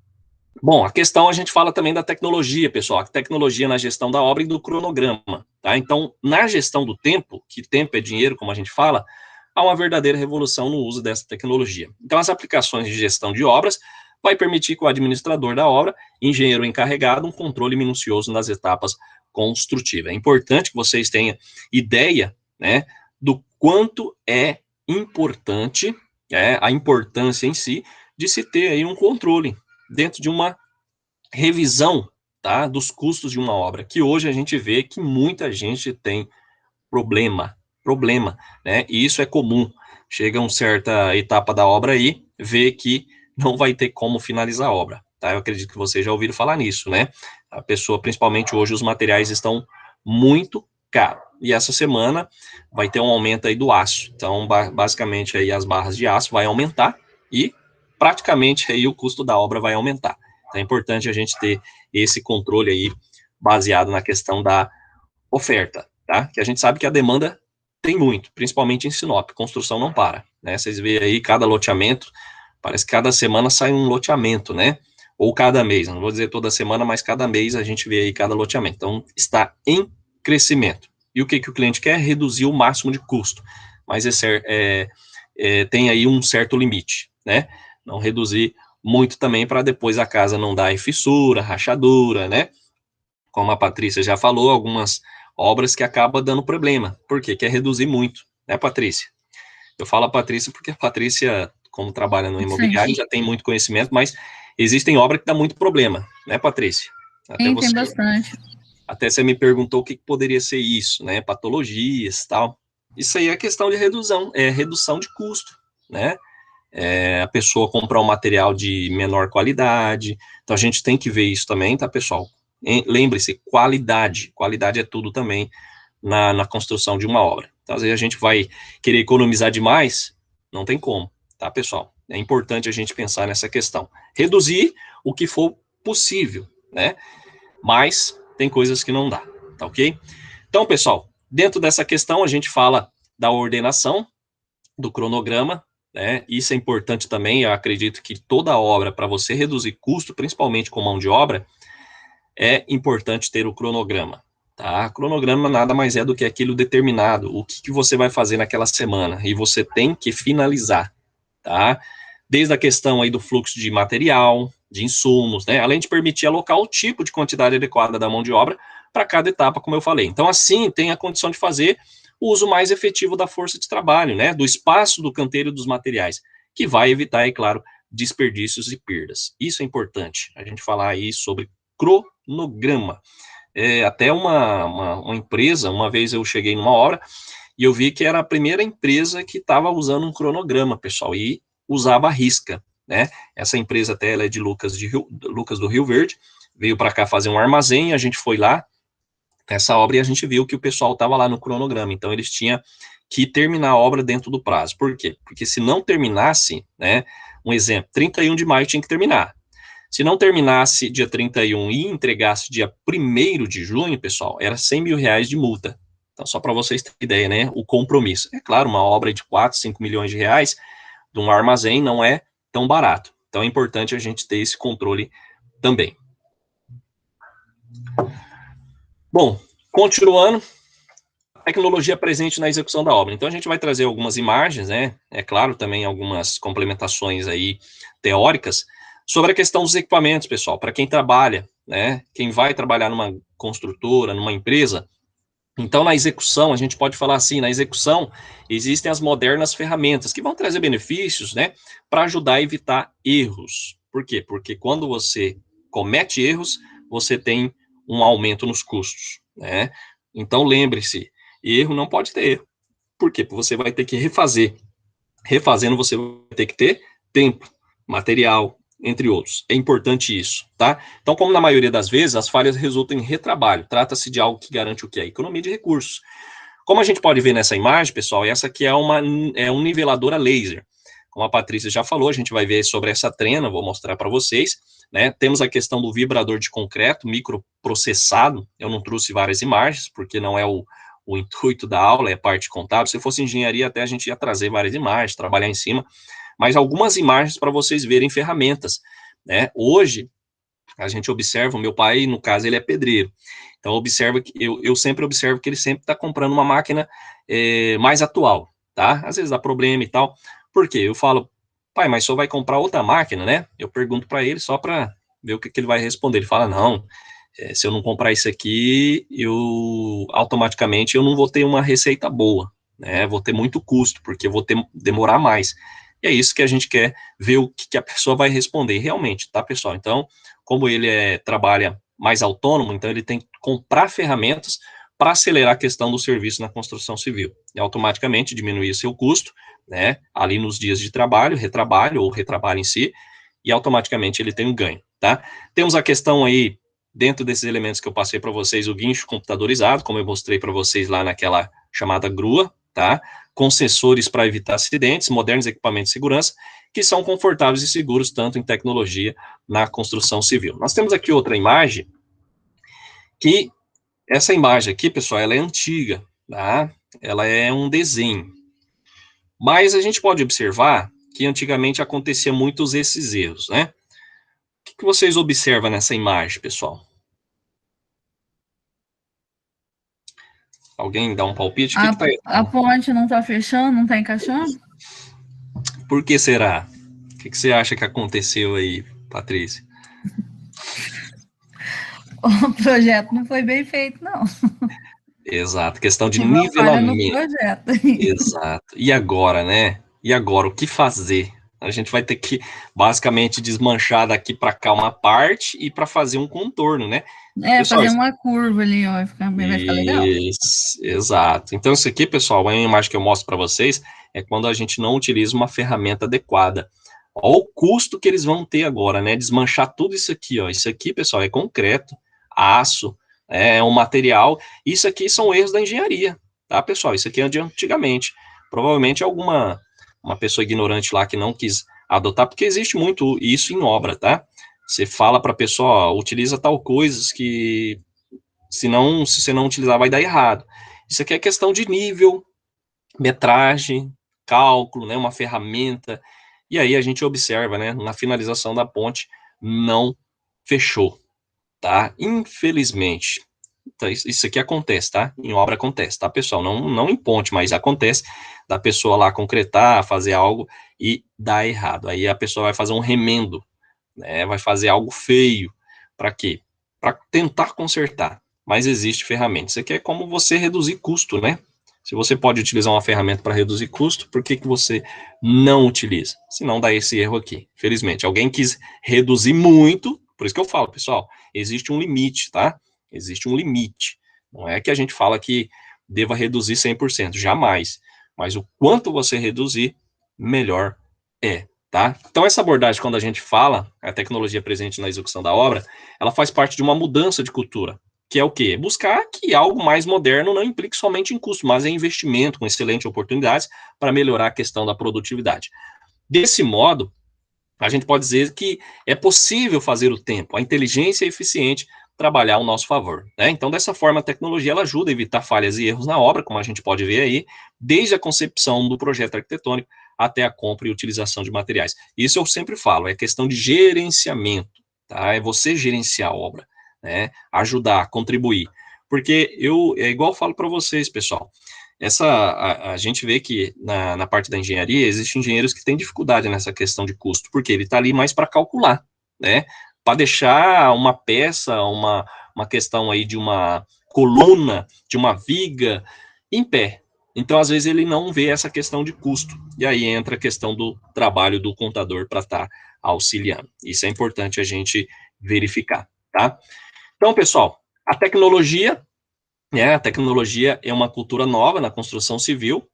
S1: Bom, a questão a gente fala também da tecnologia, pessoal, a tecnologia na gestão da obra e do cronograma, tá? Então, na gestão do tempo, que tempo é dinheiro, como a gente fala, há uma verdadeira revolução no uso dessa tecnologia. Então, as aplicações de gestão de obras vai permitir que o administrador da obra, engenheiro encarregado, um controle minucioso nas etapas construtivas. É importante que vocês tenham ideia, né, do quanto é importante, a importância em si, de se ter aí um controle dentro de uma revisão, tá, dos custos de uma obra, que hoje a gente vê que muita gente tem problema, né, e isso é comum. Chega uma certa etapa da obra aí, vê que não vai ter como finalizar a obra, tá? Eu acredito que vocês já ouviram falar nisso, né? A pessoa, principalmente hoje, os materiais estão muito caros. E essa semana vai ter um aumento aí do aço. Então, basicamente, aí as barras de aço vai aumentar e praticamente aí o custo da obra vai aumentar. Então, é importante a gente ter esse controle aí baseado na questão da oferta, tá? Que a gente sabe que a demanda tem muito, principalmente em Sinop, construção não para, né? Vocês veem aí cada loteamento, parece que cada semana sai um loteamento, né? Ou cada mês, não vou dizer toda semana, mas cada mês a gente vê aí cada loteamento. Então, está em crescimento. E o que o cliente quer? Reduzir o máximo de custo. Mas tem aí um certo limite, né? Não reduzir muito também para depois a casa não dar fissura, rachadura, né? Como a Patrícia já falou, algumas obras que acabam dando problema. Por quê? Quer reduzir muito, né, Patrícia? Eu falo a Patrícia porque a Patrícia, como trabalha no imobiliário, já tem muito conhecimento, mas existem obras que dá muito problema, né, Patrícia?
S2: Sim, tem bastante.
S1: Até você me perguntou o que poderia ser isso, né? Patologias, tal. Isso aí é questão de redução de custo, né? A pessoa comprar um material de menor qualidade. Então a gente tem que ver isso também, tá, pessoal? Lembre-se, qualidade é tudo também na construção de uma obra. Então, às vezes a gente vai querer economizar demais, não tem como, tá, pessoal? É importante a gente pensar nessa questão. Reduzir o que for possível, né? Mas tem coisas que não dá, tá ok? Então, pessoal, dentro dessa questão a gente fala da ordenação, do cronograma, né? Isso é importante também, eu acredito que toda obra, para você reduzir custo, principalmente com mão de obra, é importante ter o cronograma, tá? Cronograma nada mais é do que aquilo determinado, o que você vai fazer naquela semana, e você tem que finalizar, tá? Desde a questão aí do fluxo de material, de insumos, né? Além de permitir alocar o tipo de quantidade adequada da mão de obra para cada etapa, como eu falei. Então, assim, tem a condição de fazer o uso mais efetivo da força de trabalho, né? Do espaço do canteiro e dos materiais, que vai evitar, é claro, desperdícios e perdas. Isso é importante, a gente falar aí sobre cronograma. Até uma empresa, uma vez eu cheguei numa obra e eu vi que era a primeira empresa que estava usando um cronograma, pessoal, e usava a risca, né? Essa empresa até ela é de Lucas do Rio Verde, veio para cá fazer um armazém, a gente foi lá nessa obra e a gente viu que o pessoal estava lá no cronograma, então eles tinham que terminar a obra dentro do prazo. Por quê? Porque se não terminasse, né, um exemplo, 31 de maio tinha que terminar. Se não terminasse dia 31 e entregasse dia 1º de junho, pessoal, era 100 mil reais de multa. Então, só para vocês terem ideia, né, o compromisso. É claro, uma obra de 4, 5 milhões de reais de um armazém não é tão barato. Então, é importante a gente ter esse controle também. Bom, continuando, tecnologia presente na execução da obra. Então, a gente vai trazer algumas imagens, né? É claro, também algumas complementações aí teóricas sobre a questão dos equipamentos, pessoal. Para quem trabalha, né? Quem vai trabalhar numa construtora, numa empresa. Então, na execução, a gente pode falar assim, na execução, existem as modernas ferramentas que vão trazer benefícios, né? Para ajudar a evitar erros. Por quê? Porque quando você comete erros, você tem um aumento nos custos, né? Então, lembre-se, erro não pode ter erro. Por quê? Porque você vai ter que refazer. Refazendo, você vai ter que ter tempo, material, entre outros. É importante isso, tá? Então, como na maioria das vezes, as falhas resultam em retrabalho. Trata-se de algo que garante o quê? A economia de recursos. Como a gente pode ver nessa imagem, pessoal, essa aqui é um nivelador a laser. Como a Patrícia já falou, a gente vai ver sobre essa trena, vou mostrar para vocês, né? Temos a questão do vibrador de concreto microprocessado. Eu não trouxe várias imagens, porque não é o intuito da aula, é parte contábil. Se fosse engenharia, até a gente ia trazer várias imagens, trabalhar em cima, mas algumas imagens para vocês verem ferramentas, né? Hoje, a gente observa, o meu pai, no caso, ele é pedreiro, então observa que eu sempre observo que ele sempre está comprando uma máquina mais atual, tá? Às vezes dá problema e tal. Por quê? Eu falo, pai, mas só vai comprar outra máquina, né? Eu pergunto para ele só para ver o que ele vai responder. Ele fala, não, se eu não comprar isso aqui, eu automaticamente eu não vou ter uma receita boa, né? Vou ter muito custo, porque eu vou demorar mais. E é isso que a gente quer ver o que a pessoa vai responder realmente, tá, pessoal? Então, como ele trabalha mais autônomo, então ele tem que comprar ferramentas para acelerar a questão do serviço na construção civil. E automaticamente diminuir seu custo, né? Ali nos dias de trabalho, retrabalho ou retrabalho em si, e automaticamente ele tem um ganho, tá? Temos a questão aí dentro desses elementos que eu passei para vocês, o guincho computadorizado, como eu mostrei para vocês lá naquela chamada grua, tá? Com sensores para evitar acidentes, modernos equipamentos de segurança, que são confortáveis e seguros, tanto em tecnologia, na construção civil. Nós temos aqui outra imagem, que essa imagem aqui, pessoal, ela é antiga, tá? Ela é um desenho. Mas a gente pode observar que antigamente acontecia muitos esses erros, né? O que vocês observam nessa imagem, pessoal? Alguém dá um palpite? O que está
S2: A
S1: errado?
S2: ponte não está fechando, não está encaixando?
S1: Por que será? O que você acha que aconteceu aí, Patrícia?
S2: O projeto não foi bem feito, não.
S1: Exato, questão de
S2: Tive uma falha no
S1: nivelamento.
S2: projeto.
S1: Exato. E agora, né? E agora, o que fazer? A gente vai ter que, basicamente, desmanchar daqui para cá uma parte e para fazer um contorno, né? Pessoal,
S2: Fazer uma curva ali, ó, vai ficar legal.
S1: isso, exato. Então, isso aqui, pessoal, a imagem que eu mostro para vocês é quando a gente não utiliza uma ferramenta adequada. Olha o custo que eles vão ter agora, né? Desmanchar tudo isso aqui, ó. Isso aqui, pessoal, é concreto, aço, é um material. Isso aqui são erros da engenharia, tá, pessoal? Isso aqui é de antigamente. Provavelmente alguma uma pessoa ignorante lá que não quis adotar, porque existe muito isso em obra, tá? Você fala para a pessoa, ó, utiliza tal coisas que se você não utilizar vai dar errado. Isso aqui é questão de nível, metragem, cálculo, né, uma ferramenta. E aí a gente observa, né, na finalização da ponte não fechou, tá? Infelizmente. Então, isso aqui acontece, tá? Em obra acontece, tá, pessoal? Não em ponte, mas acontece da pessoa lá concretar, fazer algo e dar errado. Aí a pessoa vai fazer um remendo, né? Vai fazer algo feio. Para quê? Para tentar consertar. Mas existe ferramenta. Isso aqui é como você reduzir custo, né? Se você pode utilizar uma ferramenta para reduzir custo, por que você não utiliza? Se não dá esse erro aqui. Felizmente, alguém quis reduzir muito, por isso que eu falo, pessoal, existe um limite, tá? Existe um limite. Não é que a gente fala que deva reduzir 100%, jamais. Mas o quanto você reduzir, melhor é, tá? Então, essa abordagem, quando a gente fala, a tecnologia presente na execução da obra, ela faz parte de uma mudança de cultura, que é o quê? Buscar que algo mais moderno não implique somente em custo, mas em investimento, com excelentes oportunidades para melhorar a questão da produtividade. Desse modo, a gente pode dizer que é possível fazer o tempo, a inteligência eficiente trabalhar ao nosso favor, né? Então, dessa forma, a tecnologia ela ajuda a evitar falhas e erros na obra, como a gente pode ver aí, desde a concepção do projeto arquitetônico até a compra e utilização de materiais. Isso eu sempre falo, é questão de gerenciamento, tá? É você gerenciar a obra, né? Ajudar, contribuir. Porque é igual eu falo para vocês, pessoal, a gente vê que na parte da engenharia existem engenheiros que têm dificuldade nessa questão de custo, porque ele está ali mais para calcular, né? Para deixar uma peça, uma questão aí de uma coluna, de uma viga em pé. Então, às vezes, ele não vê essa questão de custo. E aí entra a questão do trabalho do contador para estar auxiliando. Isso é importante a gente verificar, tá? Então, pessoal, a tecnologia é uma cultura nova na construção civil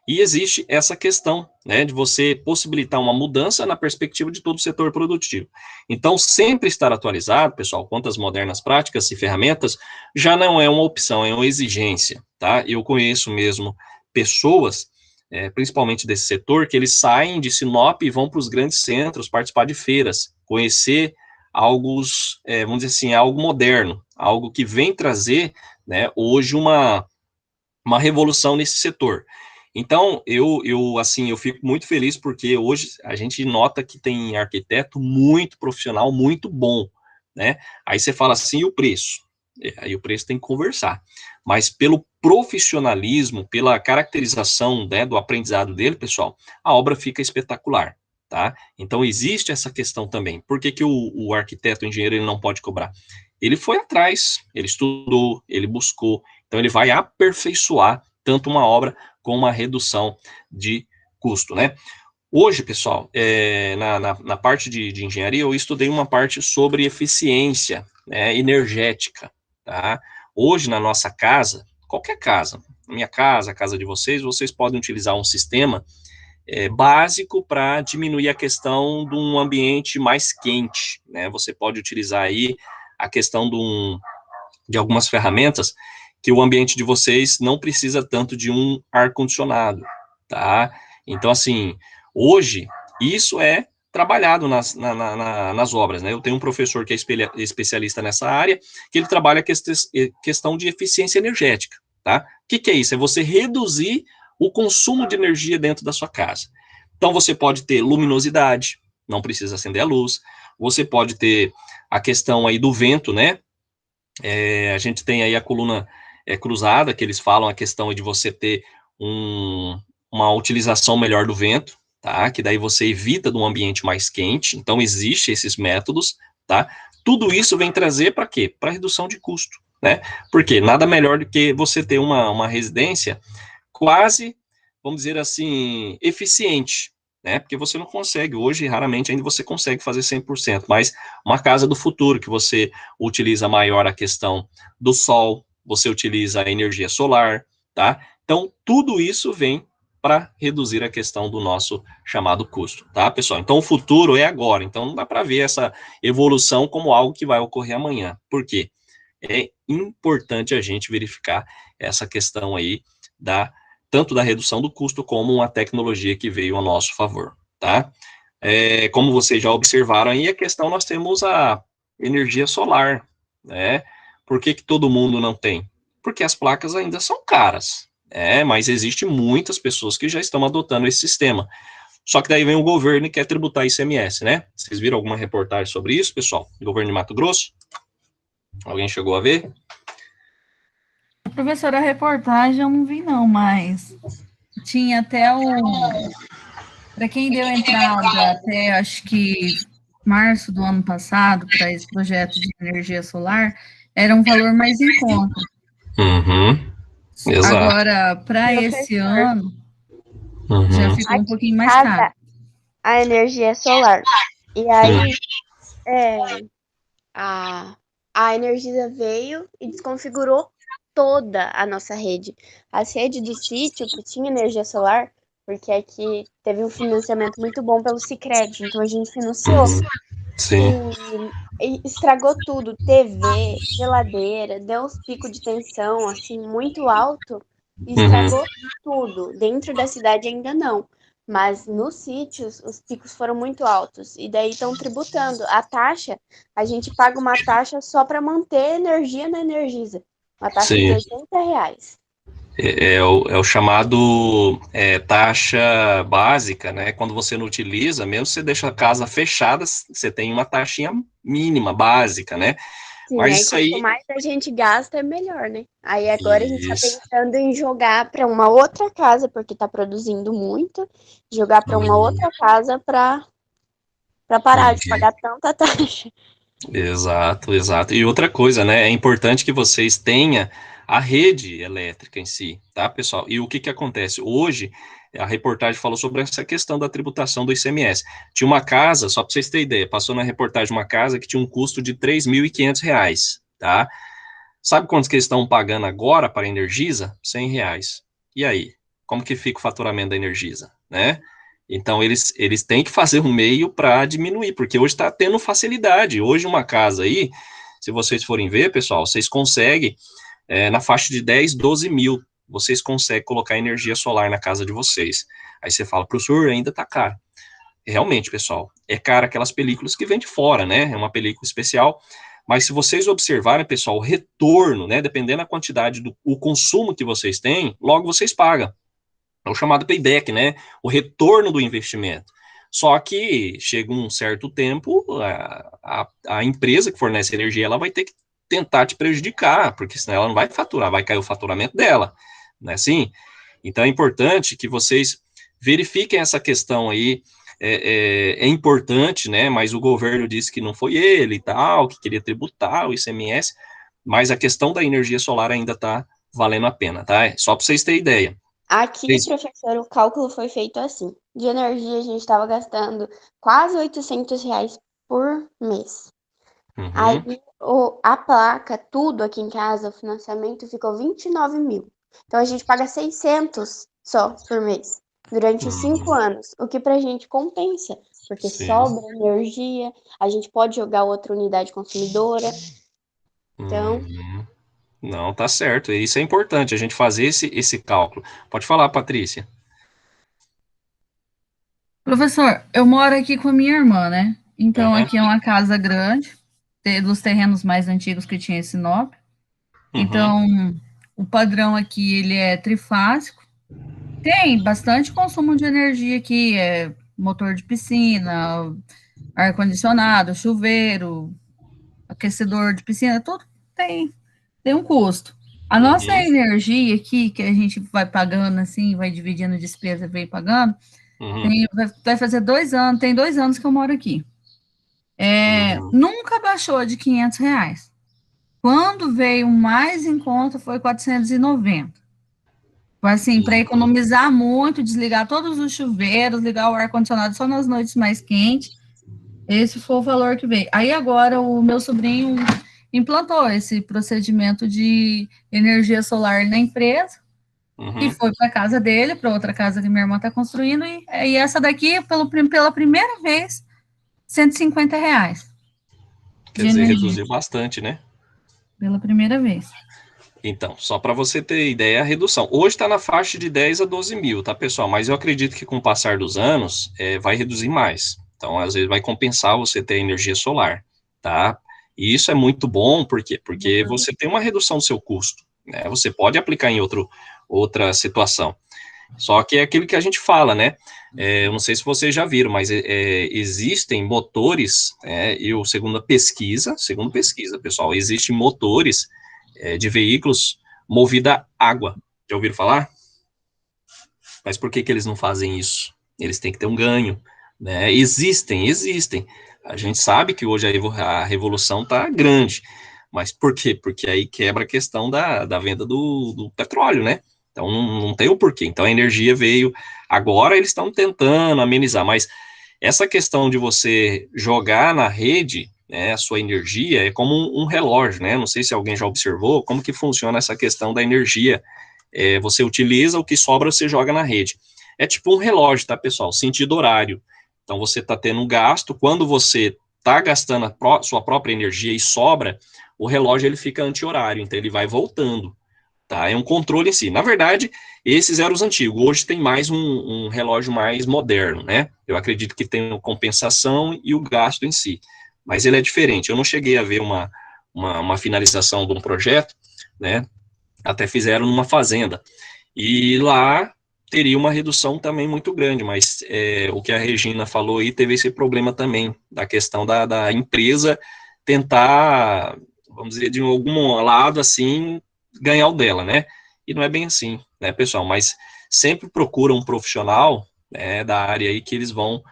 S1: e existe essa questão, né, de você possibilitar uma mudança na perspectiva de todo o setor produtivo. Então, sempre estar atualizado, pessoal, quanto às modernas práticas e ferramentas, já não é uma opção, é uma exigência, tá? Eu conheço mesmo pessoas, principalmente desse setor, que eles saem de Sinop e vão para os grandes centros participar de feiras, conhecer algo, vamos dizer assim, algo moderno, algo que vem trazer, né, hoje uma revolução nesse setor. Então, assim, eu fico muito feliz porque hoje a gente nota que tem arquiteto muito profissional, muito bom, né? Aí você fala assim, e o preço? Aí o preço tem que conversar. Mas pelo profissionalismo, pela caracterização, né, do aprendizado dele, pessoal, a obra fica espetacular, tá? Então, existe essa questão também. Por que o arquiteto, o engenheiro, ele não pode cobrar? Ele foi atrás, ele estudou, ele buscou, então ele vai aperfeiçoar tanto uma obra como uma redução de custo, né? Hoje, pessoal, na parte de engenharia, eu estudei uma parte sobre eficiência, né, energética, tá? Hoje, na nossa casa, qualquer casa, minha casa, a casa de vocês podem utilizar um sistema básico para diminuir a questão de um ambiente mais quente, né? Você pode utilizar aí a questão de algumas ferramentas que o ambiente de vocês não precisa tanto de um ar-condicionado, tá? Então, assim, hoje, isso é trabalhado nas obras, né? Eu tenho um professor que é especialista nessa área, que ele trabalha a questão de eficiência energética, tá? O que é isso? É você reduzir o consumo de energia dentro da sua casa. Então, você pode ter luminosidade, não precisa acender a luz, você pode ter a questão aí do vento, né? A gente tem aí a coluna cruzada, que eles falam a questão de você ter uma utilização melhor do vento, tá? Que daí você evita de um ambiente mais quente. Então, existem esses métodos, tá? Tudo isso vem trazer para quê? Para redução de custo, né? Porque nada melhor do que você ter uma residência quase, vamos dizer assim, eficiente, né? Porque você não consegue, hoje, raramente ainda você consegue fazer 100%, mas uma casa do futuro, que você utiliza maior a questão do sol, você utiliza a energia solar, tá? Então, tudo isso vem para reduzir a questão do nosso chamado custo, tá, pessoal? Então, o futuro é agora, então não dá para ver essa evolução como algo que vai ocorrer amanhã. Por quê? É importante a gente verificar essa questão aí tanto da redução do custo como uma tecnologia que veio a nosso favor, tá? Como vocês já observaram aí, a questão nós temos a energia solar, né? Por que todo mundo não tem? Porque as placas ainda são caras, mas existem muitas pessoas que já estão adotando esse sistema. Só que daí vem o governo e quer tributar ICMS, né? Vocês viram alguma reportagem sobre isso, pessoal? Governo de Mato Grosso? Alguém chegou a ver?
S2: Professora, a reportagem eu não vi não, mas tinha até para quem deu entrada até acho que março do ano passado para esse projeto de energia solar, era um valor mais em conta.
S1: Uhum, exato.
S2: Agora, para esse
S3: Professor,
S2: ano, já
S1: Uhum,
S2: ficou um
S3: aqui
S2: pouquinho
S3: em
S2: mais caro.
S3: casa a energia é solar. E aí é, a, a Energisa veio e desconfigurou toda a nossa rede. As redes do sítio que tinha energia solar, porque aqui teve um financiamento muito bom pelo Sicredi, então a gente financiou.
S1: uhum, sim.
S3: E estragou tudo, TV, geladeira, deu uns picos de tensão assim muito alto e
S1: Uhum.
S3: estragou tudo. Dentro da cidade ainda não, mas nos sítios os picos foram muito altos e daí estão tributando. A taxa, a gente paga uma taxa só para manter energia na Energisa, uma taxa de
S1: Sim.
S3: R$ 80.
S1: É o chamado taxa básica, né? Quando você não utiliza, mesmo se você deixa a casa fechada, você tem uma taxinha mínima, básica, né?
S3: Sim,
S1: Mas
S3: aí
S1: isso
S3: quanto
S1: aí.
S3: mais a gente gasta, é melhor, né? Aí agora a gente tá
S1: Isso.
S3: pensando em jogar para uma outra casa, porque tá produzindo muito, jogar para uma
S1: Uhum,
S3: outra casa para parar de
S1: uhum.
S3: pagar tanta taxa.
S1: Exato, exato. E outra coisa, né? É importante que vocês tenham a rede elétrica em si, tá, pessoal? E o que que acontece? Hoje, a reportagem falou sobre essa questão da tributação do ICMS. Tinha uma casa, só para vocês terem ideia, passou na reportagem uma casa que tinha um custo de R$ 3.500, tá? Sabe quantos que eles estão pagando agora para a Energisa? R$ 100. E aí? Como que fica o faturamento da Energisa, né? Então, eles têm que fazer um meio para diminuir, porque hoje está tendo facilidade. Hoje, uma casa aí, se vocês forem ver, pessoal, vocês conseguem, na faixa de 10, 12 mil, vocês conseguem colocar energia solar na casa de vocês. Aí você fala, professor, ainda está caro. Realmente, pessoal, é caro aquelas películas que vem de fora, né? É uma película especial. Mas se vocês observarem, pessoal, o retorno, né? Dependendo da quantidade do o consumo que vocês têm, logo vocês pagam. É o chamado payback, né? O retorno do investimento. Só que chega um certo tempo, a empresa que fornece energia, ela vai ter que tentar te prejudicar, porque senão ela não vai faturar, vai cair o faturamento dela, não é assim? Então é importante que vocês verifiquem essa questão aí. É importante, né? Mas o governo disse que não foi ele e tal, que queria tributar o ICMS, mas a questão da energia solar ainda está valendo a pena, tá? Só para vocês terem ideia.
S3: Aqui, professor, o cálculo foi feito assim. De energia a gente estava gastando quase R$ 800 por mês. Aí
S1: Uhum.
S3: a placa, tudo aqui em casa, o financiamento ficou 29 mil. Então a gente paga 600 só por mês, durante os 5
S1: Uhum.
S3: anos, o que pra gente compensa, porque
S1: Sim.
S3: sobra energia, a gente pode jogar outra unidade consumidora. Então,
S1: Uhum. Não, tá certo. Isso é importante, a gente fazer esse cálculo. Pode falar, Patrícia.
S2: Professor, eu moro aqui com a minha irmã, né? Então
S1: Aham.
S2: aqui é uma casa grande, dos terrenos mais antigos que tinha em Sinop.
S1: Uhum.
S2: Então, o padrão aqui, ele é trifásico. Tem bastante consumo de energia aqui, motor de piscina, ar-condicionado, chuveiro, aquecedor de piscina, tudo tem um custo. A nossa
S1: Uhum.
S2: energia aqui, que a gente vai pagando assim, vai dividindo despesa, vem pagando,
S1: Uhum.
S2: vai fazer 2 anos, tem 2 anos que eu moro aqui.
S1: Uhum.
S2: Nunca baixou de R$ 500. Quando veio mais em conta foi 490. Foi assim, para
S1: Uhum.
S2: economizar muito, desligar todos os chuveiros, ligar o ar-condicionado só nas noites mais quentes. Esse foi o valor que veio. Aí agora o meu sobrinho implantou esse procedimento de energia solar na empresa e
S1: Uhum.
S2: foi para a casa dele, para outra casa que minha irmã está construindo, e essa daqui, pela primeira vez, R$ 150
S1: Quer
S2: de
S1: dizer,
S2: energia,
S1: reduziu bastante, né?
S2: pela primeira vez.
S1: Então, só para você ter ideia, a redução. Hoje está na faixa de 10 a 12 mil, tá, pessoal? Mas eu acredito que com o passar dos anos, vai reduzir mais. Então, às vezes, vai compensar você ter energia solar, tá? E isso é muito bom, por quê? Porque você tem uma redução do seu custo, né? Você pode aplicar em outra situação. Só que é aquilo que a gente fala, né? Eu não sei se vocês já viram, mas existem motores, segundo pesquisa, pessoal, existem motores de veículos movida a água. Já ouviram falar? Mas por que eles não fazem isso? Eles têm que ter um ganho, né? Existem. A gente sabe que hoje a revolução está grande, mas por quê? Porque aí quebra a questão da venda do petróleo, né? Então não tem o porquê. Então a energia veio, agora eles estão tentando amenizar, mas essa questão de você jogar na rede, né, a sua energia é como um relógio, né? Não sei se alguém já observou como que funciona essa questão da energia. Você utiliza, o que sobra você joga na rede. É tipo um relógio, tá, pessoal? Sentido horário. Então, você está tendo um gasto, quando você está gastando sua própria energia e sobra, o relógio ele fica anti-horário, então ele vai voltando, tá? É um controle em si. Na verdade, esses eram os antigos. Hoje tem mais um relógio mais moderno, né? Eu acredito que tem a compensação e o gasto em si, mas ele é diferente. Eu não cheguei a ver uma finalização de um projeto, né? Até fizeram numa fazenda. E lá teria uma redução também muito grande, mas o que a Regina falou aí teve esse problema também, da questão da empresa tentar, vamos dizer, de algum lado, assim, ganhar o dela, né? E não é bem assim, né, pessoal? Mas sempre procura um profissional, né, da área aí que eles vão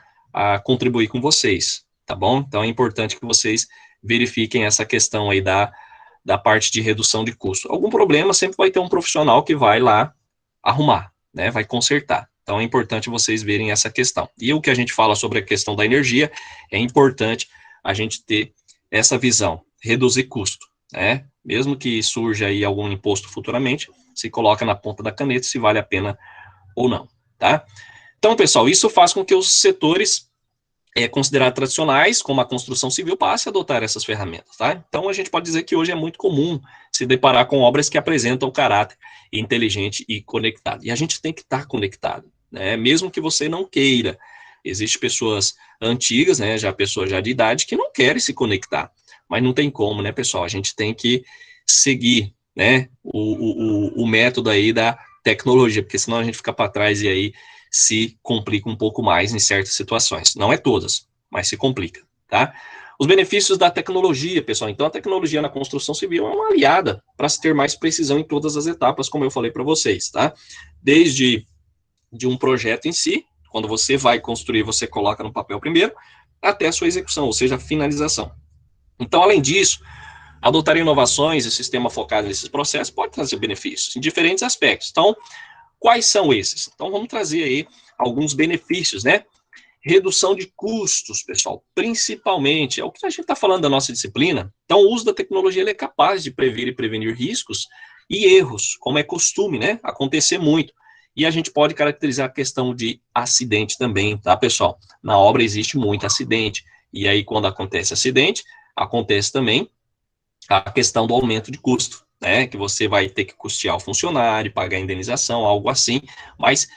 S1: contribuir com vocês, tá bom? Então é importante que vocês verifiquem essa questão aí da parte de redução de custo. Algum problema sempre vai ter um profissional que vai lá arrumar, né, vai consertar. Então é importante vocês verem essa questão. E o que a gente fala sobre a questão da energia, é importante a gente ter essa visão, reduzir custo, né? Mesmo que surja aí algum imposto futuramente, se coloca na ponta da caneta se vale a pena ou não, tá? Então, pessoal, isso faz com que os setores considerados tradicionais, como a construção civil, passe a adotar essas ferramentas, tá? Então, a gente pode dizer que hoje é muito comum se deparar com obras que apresentam o caráter inteligente e conectado. E a gente tem que estar conectado, né? Mesmo que você não queira. Existem pessoas antigas, né, pessoas já de idade, que não querem se conectar. Mas não tem como, né, pessoal? A gente tem que seguir, né, o método aí da tecnologia, porque senão a gente fica para trás e aí se complica um pouco mais em certas situações. Não é todas, mas se complica, tá? Os benefícios da tecnologia, pessoal. Então, a tecnologia na construção civil é uma aliada para se ter mais precisão em todas as etapas, como eu falei para vocês, tá? Desde de um projeto em si, quando você vai construir, você coloca no papel primeiro, até a sua execução, ou seja, a finalização. Então, além disso, adotar inovações e sistema focado nesses processos pode trazer benefícios em diferentes aspectos. Então, quais são esses? Então, vamos trazer aí alguns benefícios, né? Redução de custos, pessoal, principalmente, é o que a gente está falando da nossa disciplina. Então, o uso da tecnologia ele é capaz de prever e prevenir riscos e erros, como é costume, né? Acontecer muito. E a gente pode caracterizar a questão de acidente também, tá, pessoal? Na obra existe muito acidente. E aí, quando acontece acidente, acontece também a questão do aumento de custo, né? Que você vai ter que custear o funcionário, pagar indenização, algo assim. Mas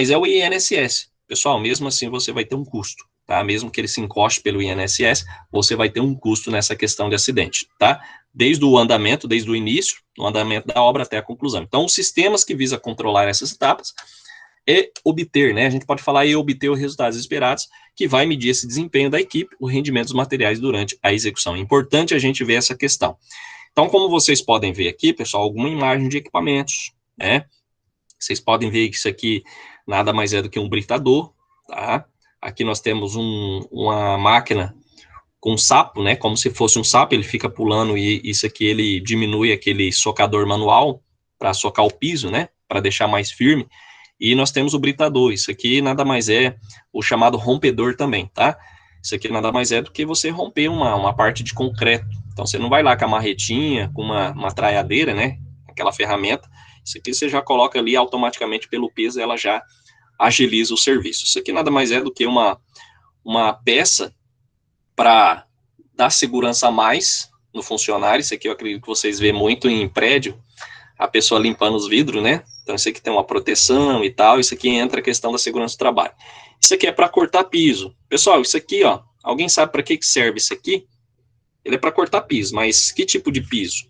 S1: é o INSS. Pessoal, mesmo assim você vai ter um custo, tá? Mesmo que ele se encoste pelo INSS, você vai ter um custo nessa questão de acidente, tá? Desde o andamento, desde o início, no andamento da obra até a conclusão. Então, os sistemas que visam controlar essas etapas obter, né? A gente pode falar obter os resultados esperados, que vai medir esse desempenho da equipe, o rendimento dos materiais durante a execução. É importante a gente ver essa questão. Então, como vocês podem ver aqui, pessoal, alguma imagem de equipamentos, né? Vocês podem ver que isso aqui nada mais é do que um britador, tá? Aqui nós temos uma máquina com sapo, né? Como se fosse um sapo, ele fica pulando e isso aqui ele diminui aquele socador manual para socar o piso, né? Para deixar mais firme. E nós temos o britador, isso aqui nada mais é o chamado rompedor também, tá? Isso aqui nada mais é do que você romper uma parte de concreto. Então, você não vai lá com a marretinha, com uma traiadeira, né? Aquela ferramenta. Isso aqui você já coloca ali automaticamente pelo peso, ela já agiliza o serviço. Isso aqui nada mais é do que uma peça para dar segurança a mais no funcionário. Isso aqui eu acredito que vocês vê muito em prédio, a pessoa limpando os vidros, né? Então, isso aqui tem uma proteção e tal. Isso aqui entra a questão da segurança do trabalho. Isso aqui é para cortar piso. Pessoal, isso aqui, ó, alguém sabe para que serve isso aqui? Ele é para cortar piso, mas que tipo de piso?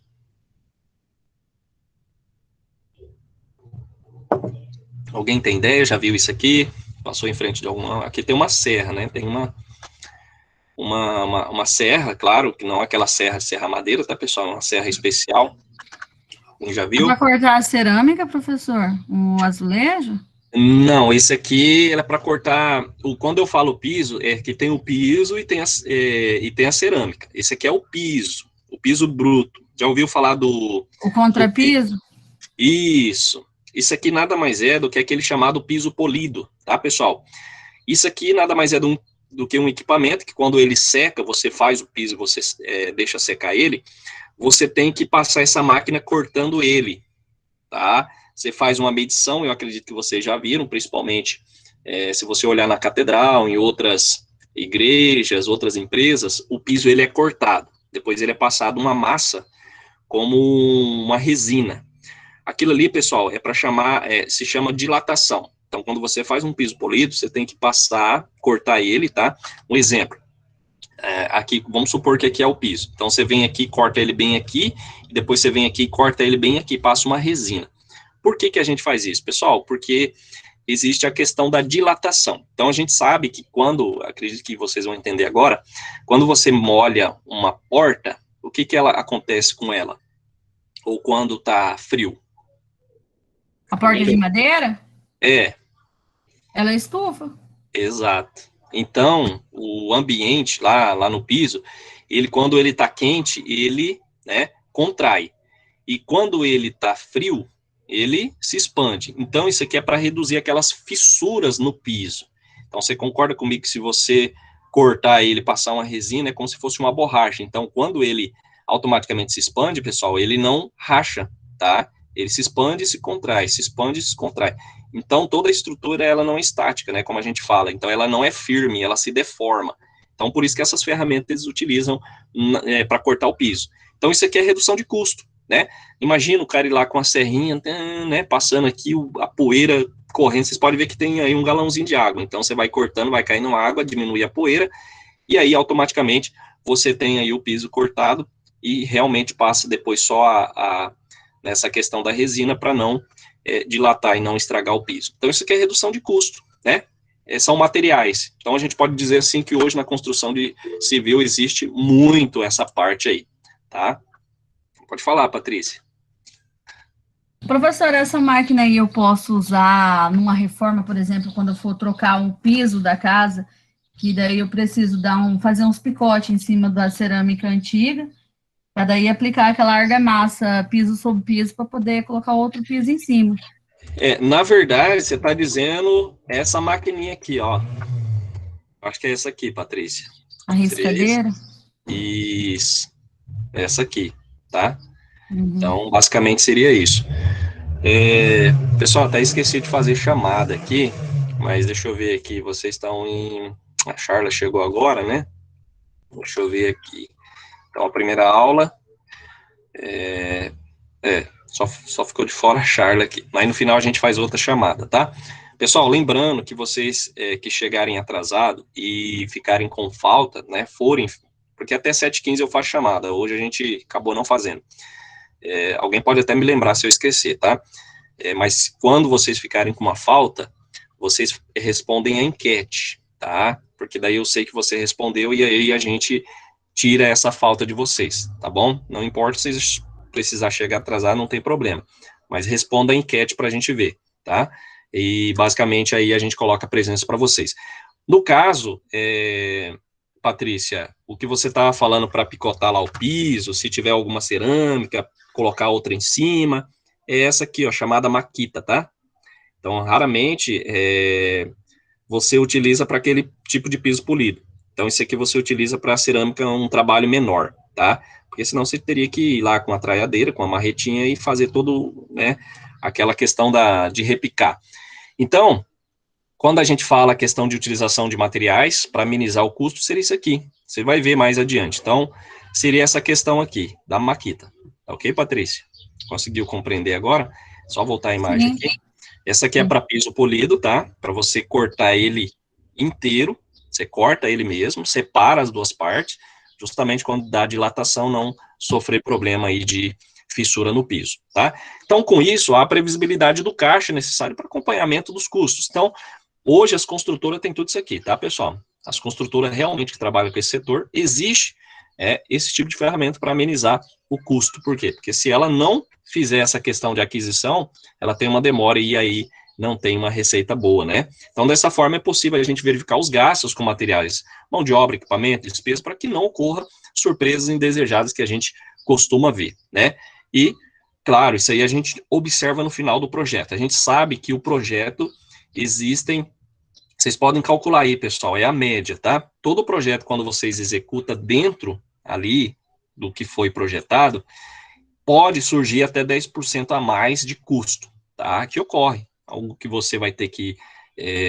S1: Alguém tem ideia? Já viu isso aqui? Passou em frente de alguma... Aqui tem uma serra, né? Tem uma serra, claro, que não é aquela serra madeira, tá, pessoal? É uma serra especial. Já
S2: É
S1: viu?
S2: para cortar a cerâmica, professor? O azulejo?
S1: Não, esse aqui era para cortar. Quando eu falo piso, é que tem o piso e tem a cerâmica. Esse aqui é o piso bruto. Já ouviu falar
S2: O contrapiso?
S1: Isso. Isso aqui nada mais é do que aquele chamado piso polido, tá, pessoal? Isso aqui nada mais é do que um equipamento que quando ele seca, você faz o piso, você deixa secar ele, você tem que passar essa máquina cortando ele, tá? Você faz uma medição, eu acredito que vocês já viram, principalmente se você olhar na catedral, em outras igrejas, outras empresas, o piso ele é cortado, depois ele é passado uma massa como uma resina. Aquilo ali, pessoal, é para se chama dilatação. Então, quando você faz um piso polido, você tem que cortar ele, tá? Um exemplo, aqui, vamos supor que aqui é o piso. Então, você vem aqui, corta ele bem aqui, e depois você vem aqui, corta ele bem aqui, passa uma resina. Por que a gente faz isso, pessoal? Porque existe a questão da dilatação. Então, a gente sabe que acredito que vocês vão entender agora, quando você molha uma porta, o que ela acontece com ela? Ou quando tá frio?
S2: A porta de madeira?
S1: É.
S2: Ela estufa.
S1: Exato. Então, o ambiente lá no piso, quando ele está quente, ele, né, contrai. E quando ele está frio, ele se expande. Então, isso aqui é para reduzir aquelas fissuras no piso. Então, você concorda comigo que se você cortar ele, passar uma resina, é como se fosse uma borracha. Então, quando ele automaticamente se expande, pessoal, ele não racha, tá? Ele se expande e se contrai, se expande e se contrai. Então, toda a estrutura, ela não é estática, né, como a gente fala. Então, ela não é firme, ela se deforma. Então, por isso que essas ferramentas eles utilizam para cortar o piso. Então, isso aqui é redução de custo, né? Imagina o cara ir lá com a serrinha, né, passando aqui a poeira correndo. Vocês podem ver que tem aí um galãozinho de água. Então, você vai cortando, vai caindo água, diminui a poeira, e aí, automaticamente, você tem aí o piso cortado e realmente passa depois só nessa questão da resina para não dilatar e não estragar o piso. Então, isso aqui é redução de custo, né? São materiais. Então, a gente pode dizer assim que hoje na construção de civil existe muito essa parte aí, tá? Pode falar, Patrícia.
S2: Professor, essa máquina aí eu posso usar numa reforma, por exemplo, quando eu for trocar um piso da casa, que daí eu preciso fazer uns picotes em cima da cerâmica antiga, para daí aplicar aquela argamassa piso sobre piso para poder colocar outro piso em cima.
S1: Na verdade, você está dizendo essa maquininha aqui, ó. Acho que é essa aqui, Patrícia.
S2: A riscadeira?
S1: Isso. Essa aqui, tá? Uhum. Então, basicamente seria isso. Pessoal, até esqueci de fazer chamada aqui, mas deixa eu ver aqui. Vocês estão A Charla chegou agora, né? Deixa eu ver aqui. Então, a primeira aula. Só ficou de fora a Charla aqui. Aí no final a gente faz outra chamada, tá? Pessoal, lembrando que vocês que chegarem atrasado e ficarem com falta, né, porque até 7h15 eu faço chamada, hoje a gente acabou não fazendo. Alguém pode até me lembrar se eu esquecer, tá? Mas quando vocês ficarem com uma falta, vocês respondem a enquete, tá? Porque daí eu sei que você respondeu e aí a gente tira essa falta de vocês, tá bom? Não importa se vocês precisar chegar atrasado, não tem problema. Mas responda a enquete para a gente ver, tá? E basicamente aí a gente coloca a presença para vocês. No caso, Patrícia, o que você estava falando para picotar lá o piso, se tiver alguma cerâmica, colocar outra em cima, é essa aqui, ó, chamada maquita, tá? Então, raramente você utiliza para aquele tipo de piso polido. Então, esse aqui você utiliza para cerâmica um trabalho menor, tá? Porque senão você teria que ir lá com a traiadeira, com a marretinha e fazer todo, né, aquela questão de repicar. Então, quando a gente fala a questão de utilização de materiais para minimizar o custo, seria isso aqui. Você vai ver mais adiante. Então, seria essa questão aqui, da maquita. Ok, Patrícia? Conseguiu compreender agora? Só voltar a imagem aqui. Essa aqui é para piso polido, tá? Para você cortar ele inteiro. Você corta ele mesmo, separa as duas partes, justamente quando dá dilatação, não sofrer problema aí de fissura no piso, tá? Então, com isso, há a previsibilidade do caixa necessário para acompanhamento dos custos. Então, hoje as construtoras têm tudo isso aqui, tá, pessoal? As construtoras realmente que trabalham com esse setor, existe esse tipo de ferramenta para amenizar o custo. Por quê? Porque se ela não fizer essa questão de aquisição, ela tem uma demora e aí não tem uma receita boa, né? Então, dessa forma, é possível a gente verificar os gastos com materiais, mão de obra, equipamento, despesas, para que não ocorra surpresas indesejadas que a gente costuma ver, né? E, claro, isso aí a gente observa no final do projeto. A gente sabe que o projeto existem, vocês podem calcular aí, pessoal, é a média, tá? Todo projeto, quando vocês executam dentro ali do que foi projetado, pode surgir até 10% a mais de custo, tá? Que ocorre, algo que você vai ter que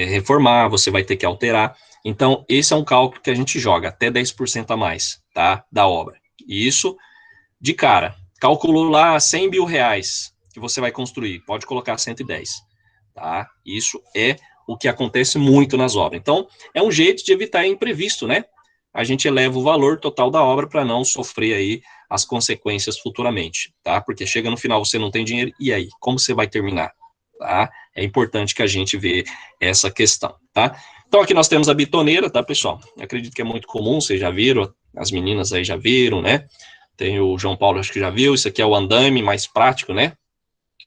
S1: reformar, você vai ter que alterar. Então, esse é um cálculo que a gente joga, até 10% a mais, tá? Da obra. E isso, de cara, calculou lá 100 mil reais que você vai construir, pode colocar 110, tá? Isso é o que acontece muito nas obras. Então, é um jeito de evitar imprevisto, né? A gente eleva o valor total da obra para não sofrer aí as consequências futuramente, tá? Porque chega no final, você não tem dinheiro, e aí? Como você vai terminar? Tá? É importante que a gente vê essa questão, tá? Então, aqui nós temos a bitoneira, tá, pessoal? Eu acredito que é muito comum, vocês já viram, as meninas aí já viram, né? Tem o João Paulo, acho que já viu, isso aqui é o andame mais prático, né?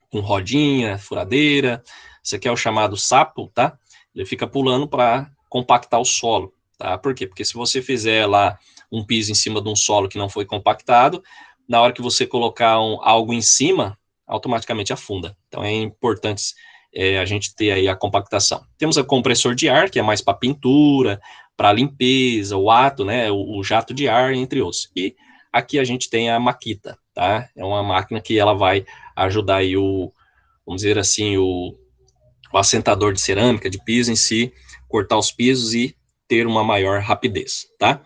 S1: Com rodinha, furadeira, isso aqui é o chamado sapo, tá? Ele fica pulando para compactar o solo, tá? Por quê? Porque se você fizer lá um piso em cima de um solo que não foi compactado, na hora que você colocar algo em cima, automaticamente afunda. Então, é importante a gente ter aí a compactação. Temos o compressor de ar, que é mais para pintura, para limpeza, o ato, né, o jato de ar, entre outros. E aqui a gente tem a maquita, tá? É uma máquina que ela vai ajudar aí vamos dizer assim, o assentador de cerâmica, de piso em si, cortar os pisos e ter uma maior rapidez, tá?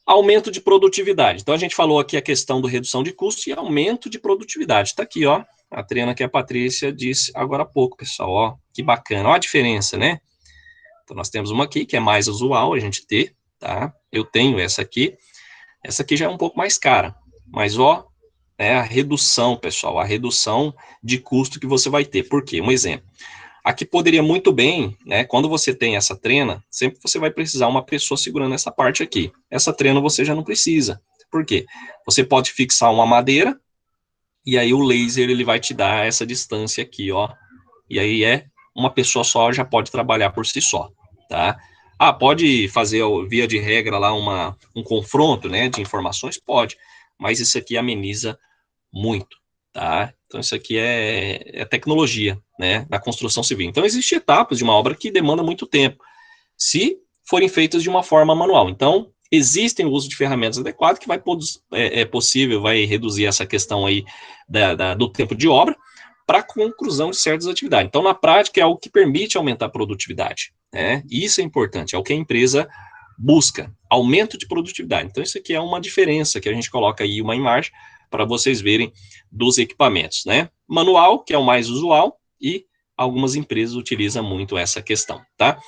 S1: Aumento de produtividade. Então, a gente falou aqui a questão do redução de custo e aumento de produtividade. Está aqui, ó, a trena que a Patrícia disse agora há pouco, pessoal, ó, que bacana. Ó a diferença, né? Então, nós temos uma aqui que é mais usual a gente ter, tá? Eu tenho essa aqui já é um pouco mais cara, mas, ó, a redução, pessoal, a redução de custo que você vai ter. Por quê? Um exemplo. Aqui poderia muito bem, né, quando você tem essa trena, sempre você vai precisar uma pessoa segurando essa parte aqui. Essa trena você já não precisa. Por quê? Você pode fixar uma madeira, e aí o laser ele vai te dar essa distância aqui, ó. E aí uma pessoa só já pode trabalhar por si só, tá? Ah, pode fazer, via de regra, lá um confronto, né, de informações? Pode, mas isso aqui ameniza muito, tá? Então, isso aqui é tecnologia, né, da construção civil. Então, existem etapas de uma obra que demanda muito tempo, se forem feitas de uma forma manual. Então, existem o uso de ferramentas adequadas que possível, vai reduzir essa questão aí do tempo de obra para a conclusão de certas atividades. Então, na prática, é algo que permite aumentar a produtividade, né? Isso é importante, é o que a empresa busca, aumento de produtividade. Então, isso aqui é uma diferença que a gente coloca aí, uma imagem, para vocês verem dos equipamentos, né? Manual, que é o mais usual, e algumas empresas utilizam muito essa questão, tá?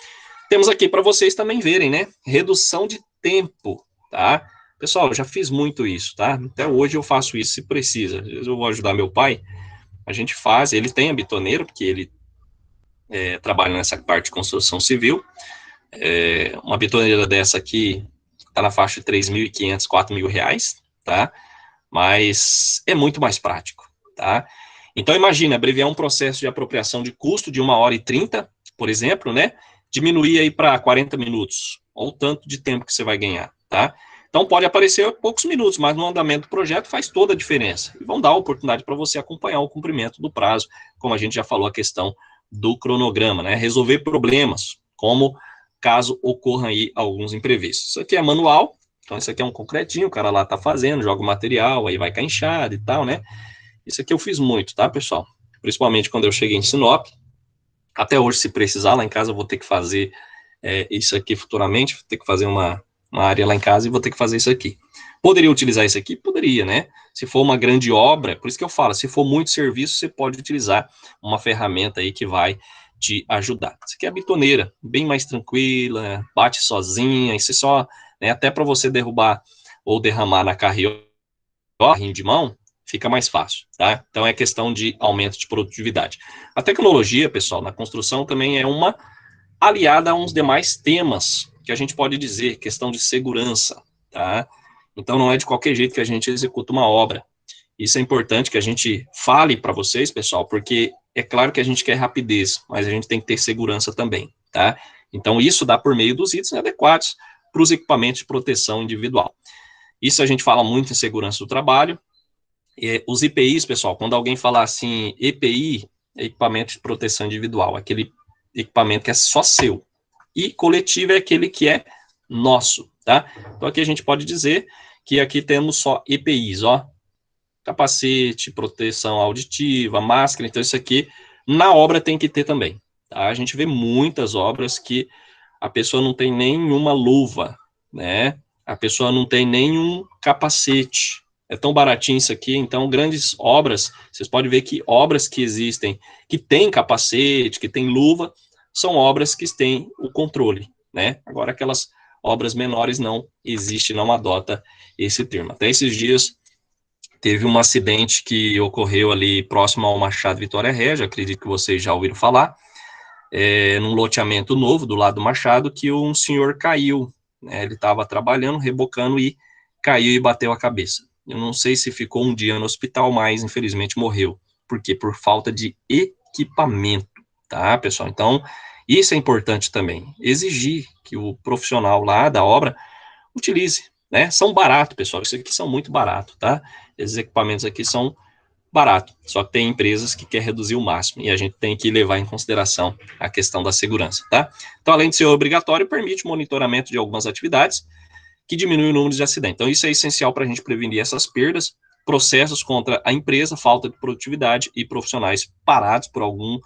S1: Temos aqui para vocês também verem, né? Redução de tempo, tá? Pessoal, eu já fiz muito isso, tá? Até hoje eu faço isso se precisa. Às vezes eu vou ajudar meu pai, a gente faz, ele tem a bitoneira, porque ele trabalha nessa parte de construção civil. Uma bitoneira dessa aqui está na faixa de 3.500, 4.000 reais, tá? Mas é muito mais prático, tá? Então, imagina, abreviar um processo de apropriação de custo de 1h30, por exemplo, né? Diminuir aí para 40 minutos, ou o tanto de tempo que você vai ganhar, tá? Então, pode aparecer poucos minutos, mas no andamento do projeto faz toda a diferença. E vão dar a oportunidade para você acompanhar o cumprimento do prazo, como a gente já falou, a questão do cronograma, né? Resolver problemas, como caso ocorram aí alguns imprevistos. Isso aqui é manual, então isso aqui é um concretinho, o cara lá tá fazendo, joga o material, aí vai cair enxada e tal, né? Isso aqui eu fiz muito, tá, pessoal? Principalmente quando eu cheguei em Sinop. Até hoje, se precisar, lá em casa eu vou ter que fazer isso aqui futuramente, vou ter que fazer uma área lá em casa e vou ter que fazer isso aqui. Poderia utilizar isso aqui? Poderia, né? Se for uma grande obra, por isso que eu falo, se for muito serviço, você pode utilizar uma ferramenta aí que vai te ajudar. Isso aqui é a bitoneira, bem mais tranquila, bate sozinha, e você só, né, até para você derrubar ou derramar na carrinho de mão, fica mais fácil, tá? Então, é questão de aumento de produtividade. A tecnologia, pessoal, na construção também é uma aliada a uns demais temas que a gente pode dizer, questão de segurança, tá? Então, não é de qualquer jeito que a gente executa uma obra. Isso é importante que a gente fale para vocês, pessoal, porque é claro que a gente quer rapidez, mas a gente tem que ter segurança também, tá? Então, isso dá por meio dos itens adequados para os equipamentos de proteção individual. Isso a gente fala muito em segurança do trabalho. Os EPIs, pessoal, quando alguém falar assim, EPI, equipamento de proteção individual, aquele equipamento que é só seu. E coletivo é aquele que é nosso, tá? Então, aqui a gente pode dizer que aqui temos só EPIs, ó. Capacete, proteção auditiva, máscara, então isso aqui na obra tem que ter também, tá? A gente vê muitas obras que a pessoa não tem nenhuma luva, né? A pessoa não tem nenhum capacete. É tão baratinho isso aqui, então grandes obras, vocês podem ver que obras que existem, que tem capacete, que tem luva, são obras que têm o controle, né? Agora aquelas obras menores não existe, não adota esse termo. Até esses dias teve um acidente que ocorreu ali próximo ao Machado Vitória Régia, acredito que vocês já ouviram falar, num loteamento novo do lado do Machado, que um senhor caiu, né, ele estava trabalhando, rebocando e caiu e bateu a cabeça. Eu não sei se ficou um dia no hospital, mas infelizmente morreu. Por quê? Por falta de equipamento, tá, pessoal? Então, isso é importante também, exigir que o profissional lá da obra utilize, né? São baratos, pessoal, isso aqui são muito baratos, tá? Esses equipamentos aqui são baratos, só que tem empresas que querem reduzir o máximo, e a gente tem que levar em consideração a questão da segurança, tá? Então, além de ser obrigatório, permite o monitoramento de algumas atividades que diminui o número de acidentes. Então, isso é essencial para a gente prevenir essas perdas, processos contra a empresa, falta de produtividade e profissionais parados por algum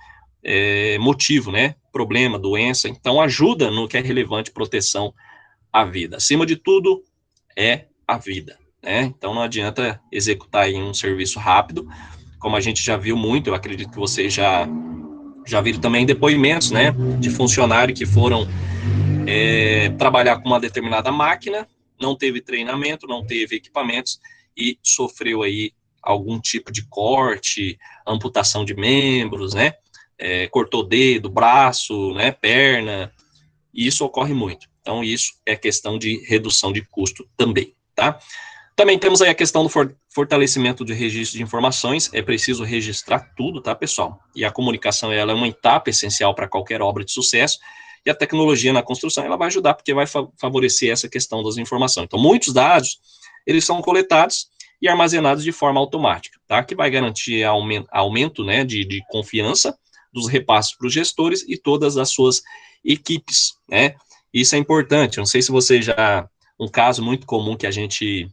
S1: motivo, né? Problema, doença. Então, ajuda no que é relevante proteção à vida. Acima de tudo, é a vida, né? Então, não adianta executar aí um serviço rápido, como a gente já viu muito, eu acredito que vocês já viram também depoimentos, né, de funcionários que foram trabalhar com uma determinada máquina, não teve treinamento, não teve equipamentos e sofreu aí algum tipo de corte, amputação de membros, né, cortou dedo, braço, né, perna, e isso ocorre muito. Então, isso é questão de redução de custo também, tá? Também temos aí a questão do fortalecimento de registro de informações, é preciso registrar tudo, tá, pessoal? E a comunicação, ela é uma etapa essencial para qualquer obra de sucesso, e a tecnologia na construção, ela vai ajudar, porque vai favorecer essa questão das informações. Então, muitos dados, eles são coletados e armazenados de forma automática, tá? Que vai garantir aumento, né, de confiança dos repasses para os gestores e todas as suas equipes, né? Isso é importante, eu não sei se você já... Um caso muito comum que a gente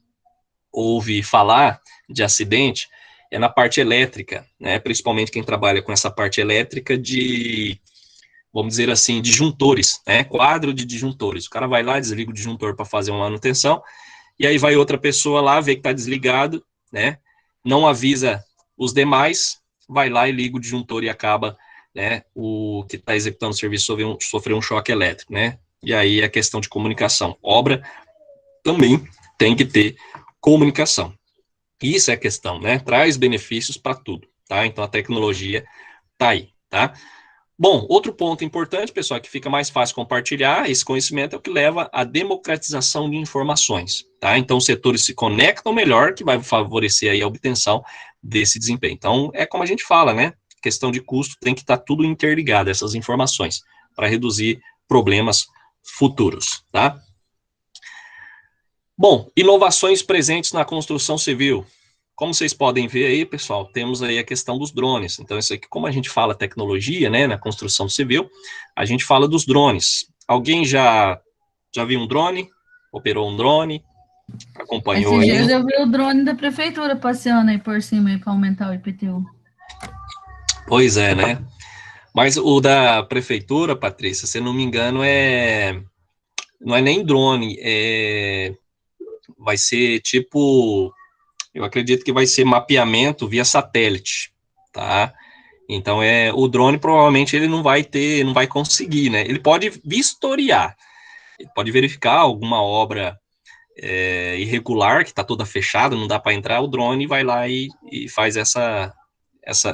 S1: ouve falar de acidente é na parte elétrica, né? Principalmente quem trabalha com essa parte elétrica de, vamos dizer assim, disjuntores, né? Quadro de disjuntores. O cara vai lá, desliga o disjuntor para fazer uma manutenção, e aí vai outra pessoa lá, vê que está desligado, né? Não avisa os demais, vai lá e liga o disjuntor e acaba, né, o que está executando o serviço sofrer um choque elétrico, né? E aí é questão de comunicação. Obra também tem que ter comunicação. Isso é a questão, né? Traz benefícios para tudo, tá? Então a tecnologia tá aí, tá? Bom, outro ponto importante, pessoal, que fica mais fácil compartilhar esse conhecimento é o que leva à democratização de informações, tá? Então os setores se conectam melhor, que vai favorecer aí a obtenção desse desempenho. Então é como a gente fala, né? Questão de custo tem que estar tudo interligado, essas informações, para reduzir problemas futuros, tá? Bom, inovações presentes na construção civil. Como vocês podem ver aí, pessoal, temos aí a questão dos drones. Então, isso aqui, como a gente fala tecnologia, né, na construção civil, a gente fala dos drones. Alguém já viu um drone? Operou um drone? Acompanhou aí?
S2: Esses dias eu vi o drone da prefeitura passeando aí por cima aí para aumentar o IPTU.
S1: Pois é, né? Mas o da prefeitura, Patrícia, se eu não me engano, não é nem drone, vai ser tipo, eu acredito que vai ser mapeamento via satélite, tá? Então, o drone provavelmente ele não vai conseguir, né? Ele pode vistoriar, ele pode verificar alguma obra irregular, que está toda fechada, não dá para entrar, o drone vai lá e faz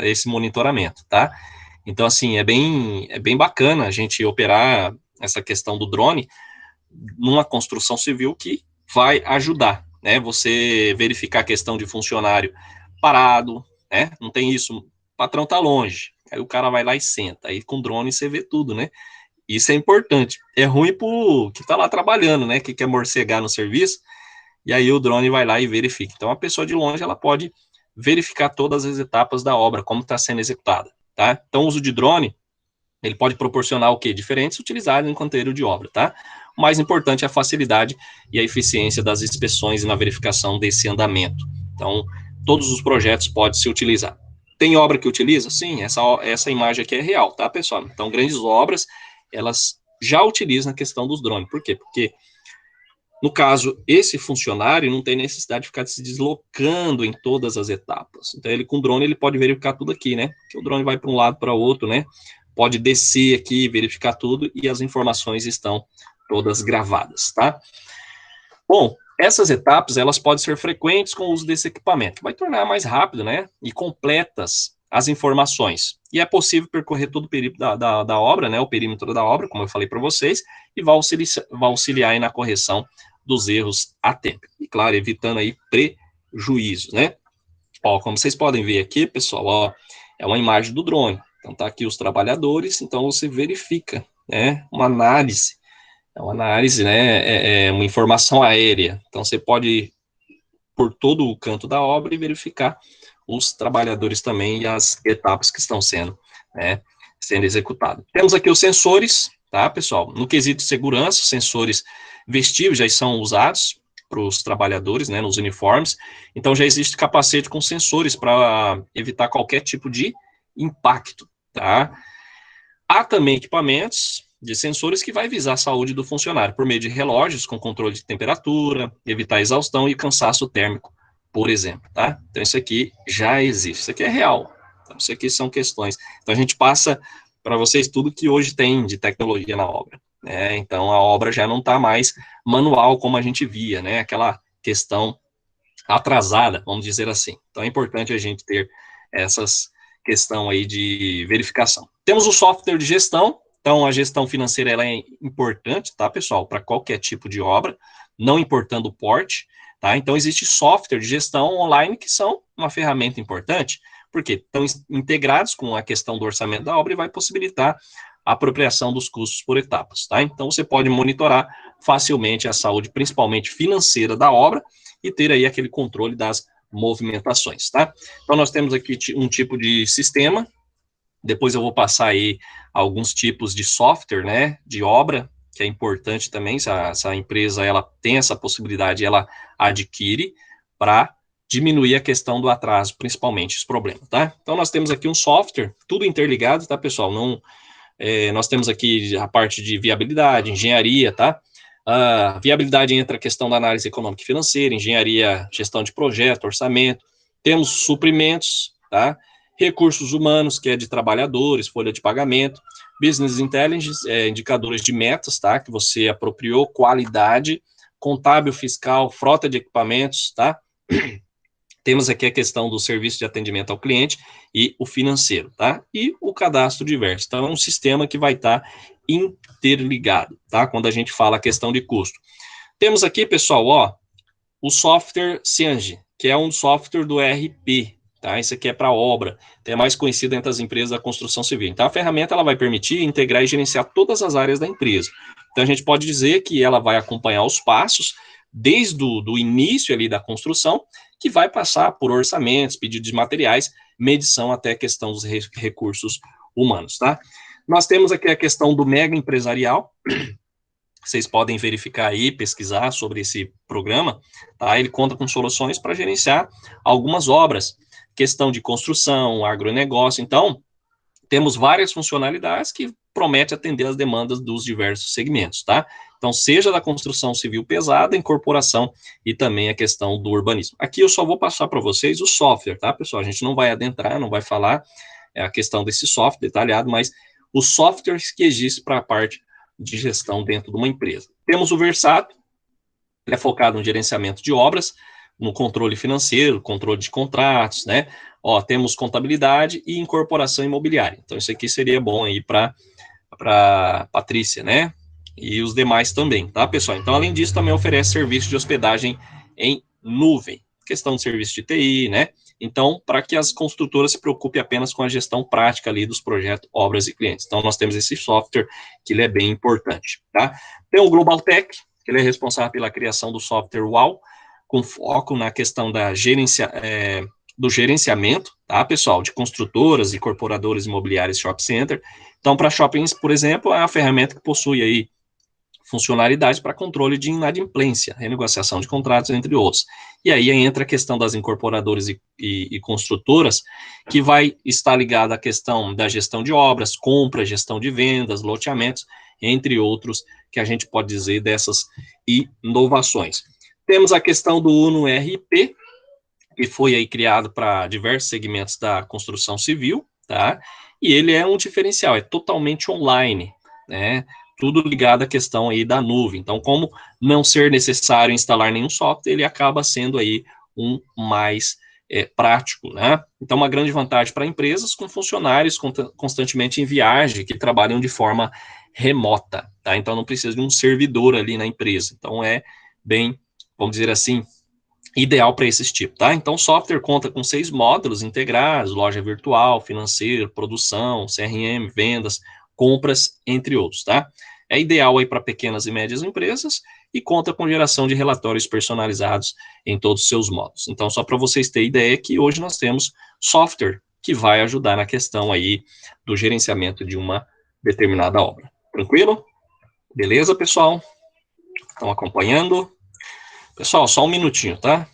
S1: esse monitoramento, tá? Então, assim, é bem bacana a gente operar essa questão do drone numa construção civil que vai ajudar, né? Você verificar a questão de funcionário parado, né? Não tem isso, o patrão tá longe. Aí o cara vai lá e senta. Aí com drone você vê tudo, né? Isso é importante. É ruim pro que tá lá trabalhando, né? Que quer morcegar no serviço. E aí o drone vai lá e verifica. Então a pessoa de longe, ela pode verificar todas as etapas da obra, como está sendo executada, tá? Então o uso de drone, ele pode proporcionar o quê? Diferentes utilidades no canteiro de obra, tá? O mais importante é a facilidade e a eficiência das inspeções e na verificação desse andamento. Então, todos os projetos podem se utilizar. Tem obra que utiliza? Sim, essa imagem aqui é real, tá, pessoal? Então, grandes obras, elas já utilizam a questão dos drones. Por quê? Porque, no caso, esse funcionário não tem necessidade de ficar se deslocando em todas as etapas. Então, ele com o drone, ele pode verificar tudo aqui, né? Que o drone vai para um lado, para o outro, né? Pode descer aqui, verificar tudo, e as informações estão todas gravadas, tá? Bom, essas etapas, elas podem ser frequentes com o uso desse equipamento, que vai tornar mais rápido, né, e completas as informações. E é possível percorrer todo o perímetro da obra, né, o perímetro da obra, como eu falei para vocês, e vai auxiliar aí na correção dos erros a tempo. E, claro, evitando aí prejuízos, né? Ó, como vocês podem ver aqui, pessoal, ó, é uma imagem do drone. Então, tá aqui os trabalhadores, então você verifica, né, uma análise. É uma análise, né, é uma informação aérea. Então, você pode ir por todo o canto da obra e verificar os trabalhadores também e as etapas que estão sendo, né, sendo executadas. Temos aqui os sensores, tá, pessoal? No quesito de segurança, sensores vestíveis já são usados para os trabalhadores, né, nos uniformes. Então, já existe capacete com sensores para evitar qualquer tipo de impacto, tá? Há também equipamentos de sensores que vai visar a saúde do funcionário por meio de relógios com controle de temperatura, evitar exaustão e cansaço térmico, por exemplo, tá? Então, isso aqui já existe, isso aqui é real. Então, isso aqui são questões. Então, a gente passa para vocês tudo que hoje tem de tecnologia na obra, né? Então, a obra já não está mais manual como a gente via, né? Aquela questão atrasada, vamos dizer assim. Então, é importante a gente ter essas questão aí de verificação. Temos o software de gestão. Então, a gestão financeira ela é importante, tá, pessoal, para qualquer tipo de obra, não importando o porte, tá? Então, existe software de gestão online que são uma ferramenta importante, porque estão integrados com a questão do orçamento da obra e vai possibilitar a apropriação dos custos por etapas, tá? Então, você pode monitorar facilmente a saúde, principalmente financeira da obra, e ter aí aquele controle das movimentações, tá? Então, nós temos aqui um tipo de sistema, depois eu vou passar aí alguns tipos de software, né, de obra, que é importante também, se a empresa, ela tem essa possibilidade, ela adquire para diminuir a questão do atraso, principalmente, os problemas, tá? Então, nós temos aqui um software, tudo interligado, tá, pessoal? Não, nós temos aqui a parte de viabilidade, engenharia, tá? A viabilidade entra a questão da análise econômica e financeira, engenharia, gestão de projeto, orçamento, temos suprimentos, tá? Recursos humanos, que é de trabalhadores, folha de pagamento, business intelligence, indicadores de metas, tá? Que você apropriou, qualidade, contábil, fiscal, frota de equipamentos, tá? Temos aqui a questão do serviço de atendimento ao cliente e o financeiro, tá? E o cadastro diverso. Então, é um sistema que vai estar interligado, tá? Quando a gente fala a questão de custo. Temos aqui, pessoal, ó, o software Ciange, que é um software do ERP, tá? Isso aqui é para obra, é mais conhecido entre as empresas da construção civil. Então, a ferramenta ela vai permitir integrar e gerenciar todas as áreas da empresa. Então, a gente pode dizer que ela vai acompanhar os passos desde o início ali da construção, que vai passar por orçamentos, pedidos de materiais, medição até a questão dos recursos humanos, tá? Nós temos aqui a questão do mega empresarial. Vocês podem verificar aí, pesquisar sobre esse programa, tá? Ele conta com soluções para gerenciar algumas obras, questão de construção, agronegócio. Então, temos várias funcionalidades que prometem atender as demandas dos diversos segmentos, tá? Então, seja da construção civil pesada, incorporação e também a questão do urbanismo. Aqui eu só vou passar para vocês o software, tá, pessoal? A gente não vai adentrar, não vai falar a questão desse software detalhado, mas os softwares que existem para a parte de gestão dentro de uma empresa. Temos o Versato, ele é focado no gerenciamento de obras, no controle financeiro, controle de contratos, né? Ó, temos contabilidade e incorporação imobiliária. Então, isso aqui seria bom aí para Patrícia, né? E os demais também, tá, pessoal? Então, além disso, também oferece serviço de hospedagem em nuvem, questão de serviço de TI, né? Então, para que as construtoras se preocupem apenas com a gestão prática ali dos projetos, obras e clientes. Então, nós temos esse software que ele é bem importante, tá? Tem o Global Tech, que ele é responsável pela criação do software UAU, com foco na questão do gerenciamento, tá, pessoal, de construtoras e corporadoras imobiliárias shopping center. Então, para shoppings, por exemplo, é a ferramenta que possui aí funcionalidades para controle de inadimplência, renegociação de contratos, entre outros. E aí entra a questão das incorporadoras e construtoras, que vai estar ligada à questão da gestão de obras, compra, gestão de vendas, loteamentos, entre outros, que a gente pode dizer dessas inovações. Temos a questão do Uno RP, que foi aí criado para diversos segmentos da construção civil, tá? E ele é um diferencial, é totalmente online, né? Tudo ligado à questão aí da nuvem. Então, como não ser necessário instalar nenhum software, ele acaba sendo aí um mais prático, né? Então, uma grande vantagem para empresas com funcionários constantemente em viagem, que trabalham de forma remota, tá? Então, não precisa de um servidor ali na empresa. Então, é bem, vamos dizer assim, ideal para esses tipos, tá? Então, o software conta com 6 módulos integrados: loja virtual, financeiro, produção, CRM, vendas, compras, entre outros, tá? É ideal aí para pequenas e médias empresas e conta com geração de relatórios personalizados em todos os seus modos. Então, só para vocês terem ideia que hoje nós temos software que vai ajudar na questão aí do gerenciamento de uma determinada obra. Tranquilo? Beleza, pessoal? Estão acompanhando? Pessoal, só um minutinho, tá?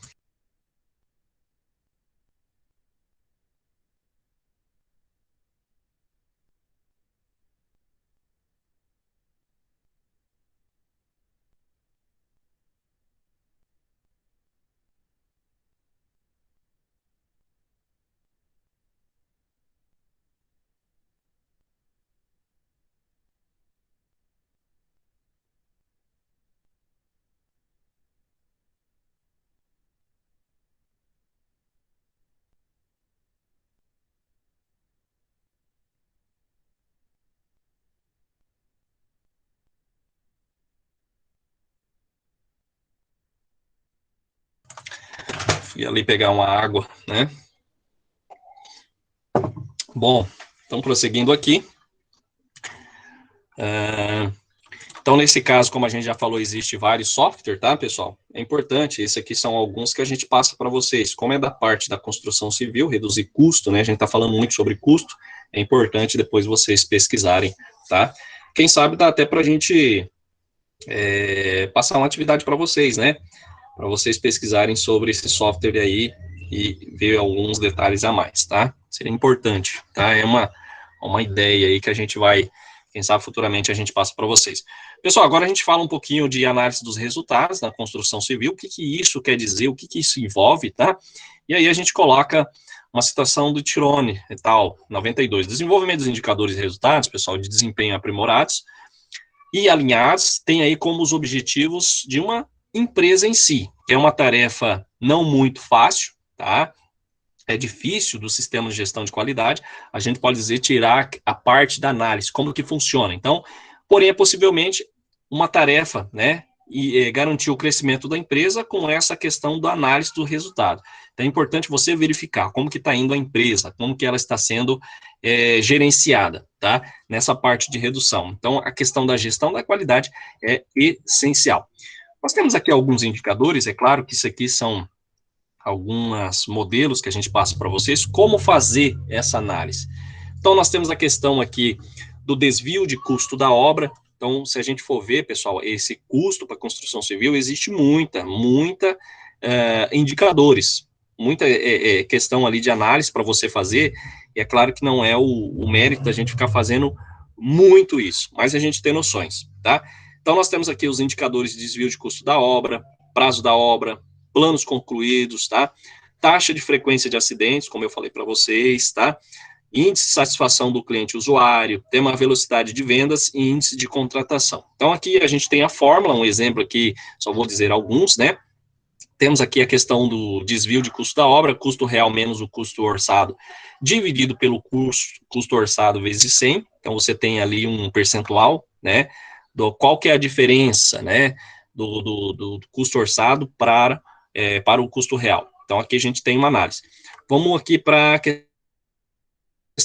S1: Fui ali pegar uma água, né? Bom, então prosseguindo aqui. Então, nesse caso, como a gente já falou, existe vários softwares, tá, pessoal? É importante, esses aqui são alguns que a gente passa para vocês. Como é da parte da construção civil, reduzir custo, né? A gente está falando muito sobre custo, é importante depois vocês pesquisarem, tá? Quem sabe dá até para a gente passar uma atividade para vocês, né? Para vocês pesquisarem sobre esse software aí e ver alguns detalhes a mais, tá? Seria importante, tá? É uma ideia aí que a gente vai, quem sabe futuramente a gente passa para vocês. Pessoal, agora a gente fala um pouquinho de análise dos resultados na construção civil, o que isso quer dizer, o que isso envolve, tá? E aí a gente coloca uma citação do Tirone et al., 92. Desenvolvimento dos indicadores e resultados, pessoal, de desempenho aprimorados e alinhados, tem aí como os objetivos de uma empresa em si. É uma tarefa não muito fácil, tá? É difícil do sistema de gestão de qualidade, a gente pode dizer, tirar a parte da análise, como que funciona. Então, porém, é possivelmente uma tarefa, né, e garantir o crescimento da empresa com essa questão da análise do resultado. Então, é importante você verificar como que está indo a empresa, como que ela está sendo gerenciada, tá, nessa parte de redução. Então, a questão da gestão da qualidade é essencial. Nós temos aqui alguns indicadores, é claro que isso aqui são alguns modelos que a gente passa para vocês, como fazer essa análise. Então, nós temos a questão aqui do desvio de custo da obra. Então, se a gente for ver, pessoal, esse custo para a construção civil, existe muita indicadores, muita questão ali de análise para você fazer, e é claro que não é o mérito da gente ficar fazendo muito isso, mas a gente tem noções, tá? Então, nós temos aqui os indicadores de desvio de custo da obra, prazo da obra, planos concluídos, tá? Taxa de frequência de acidentes, como eu falei para vocês, tá? Índice de satisfação do cliente usuário, tema velocidade de vendas e índice de contratação. Então, aqui a gente tem a fórmula, um exemplo aqui, só vou dizer alguns, né? Temos aqui a questão do desvio de custo da obra, custo real menos o custo orçado, dividido pelo custo orçado vezes 100. Então, você tem ali um percentual, né? Qual que é a diferença, né? Do custo orçado para o custo real. Então, aqui a gente tem uma análise. Vamos aqui para...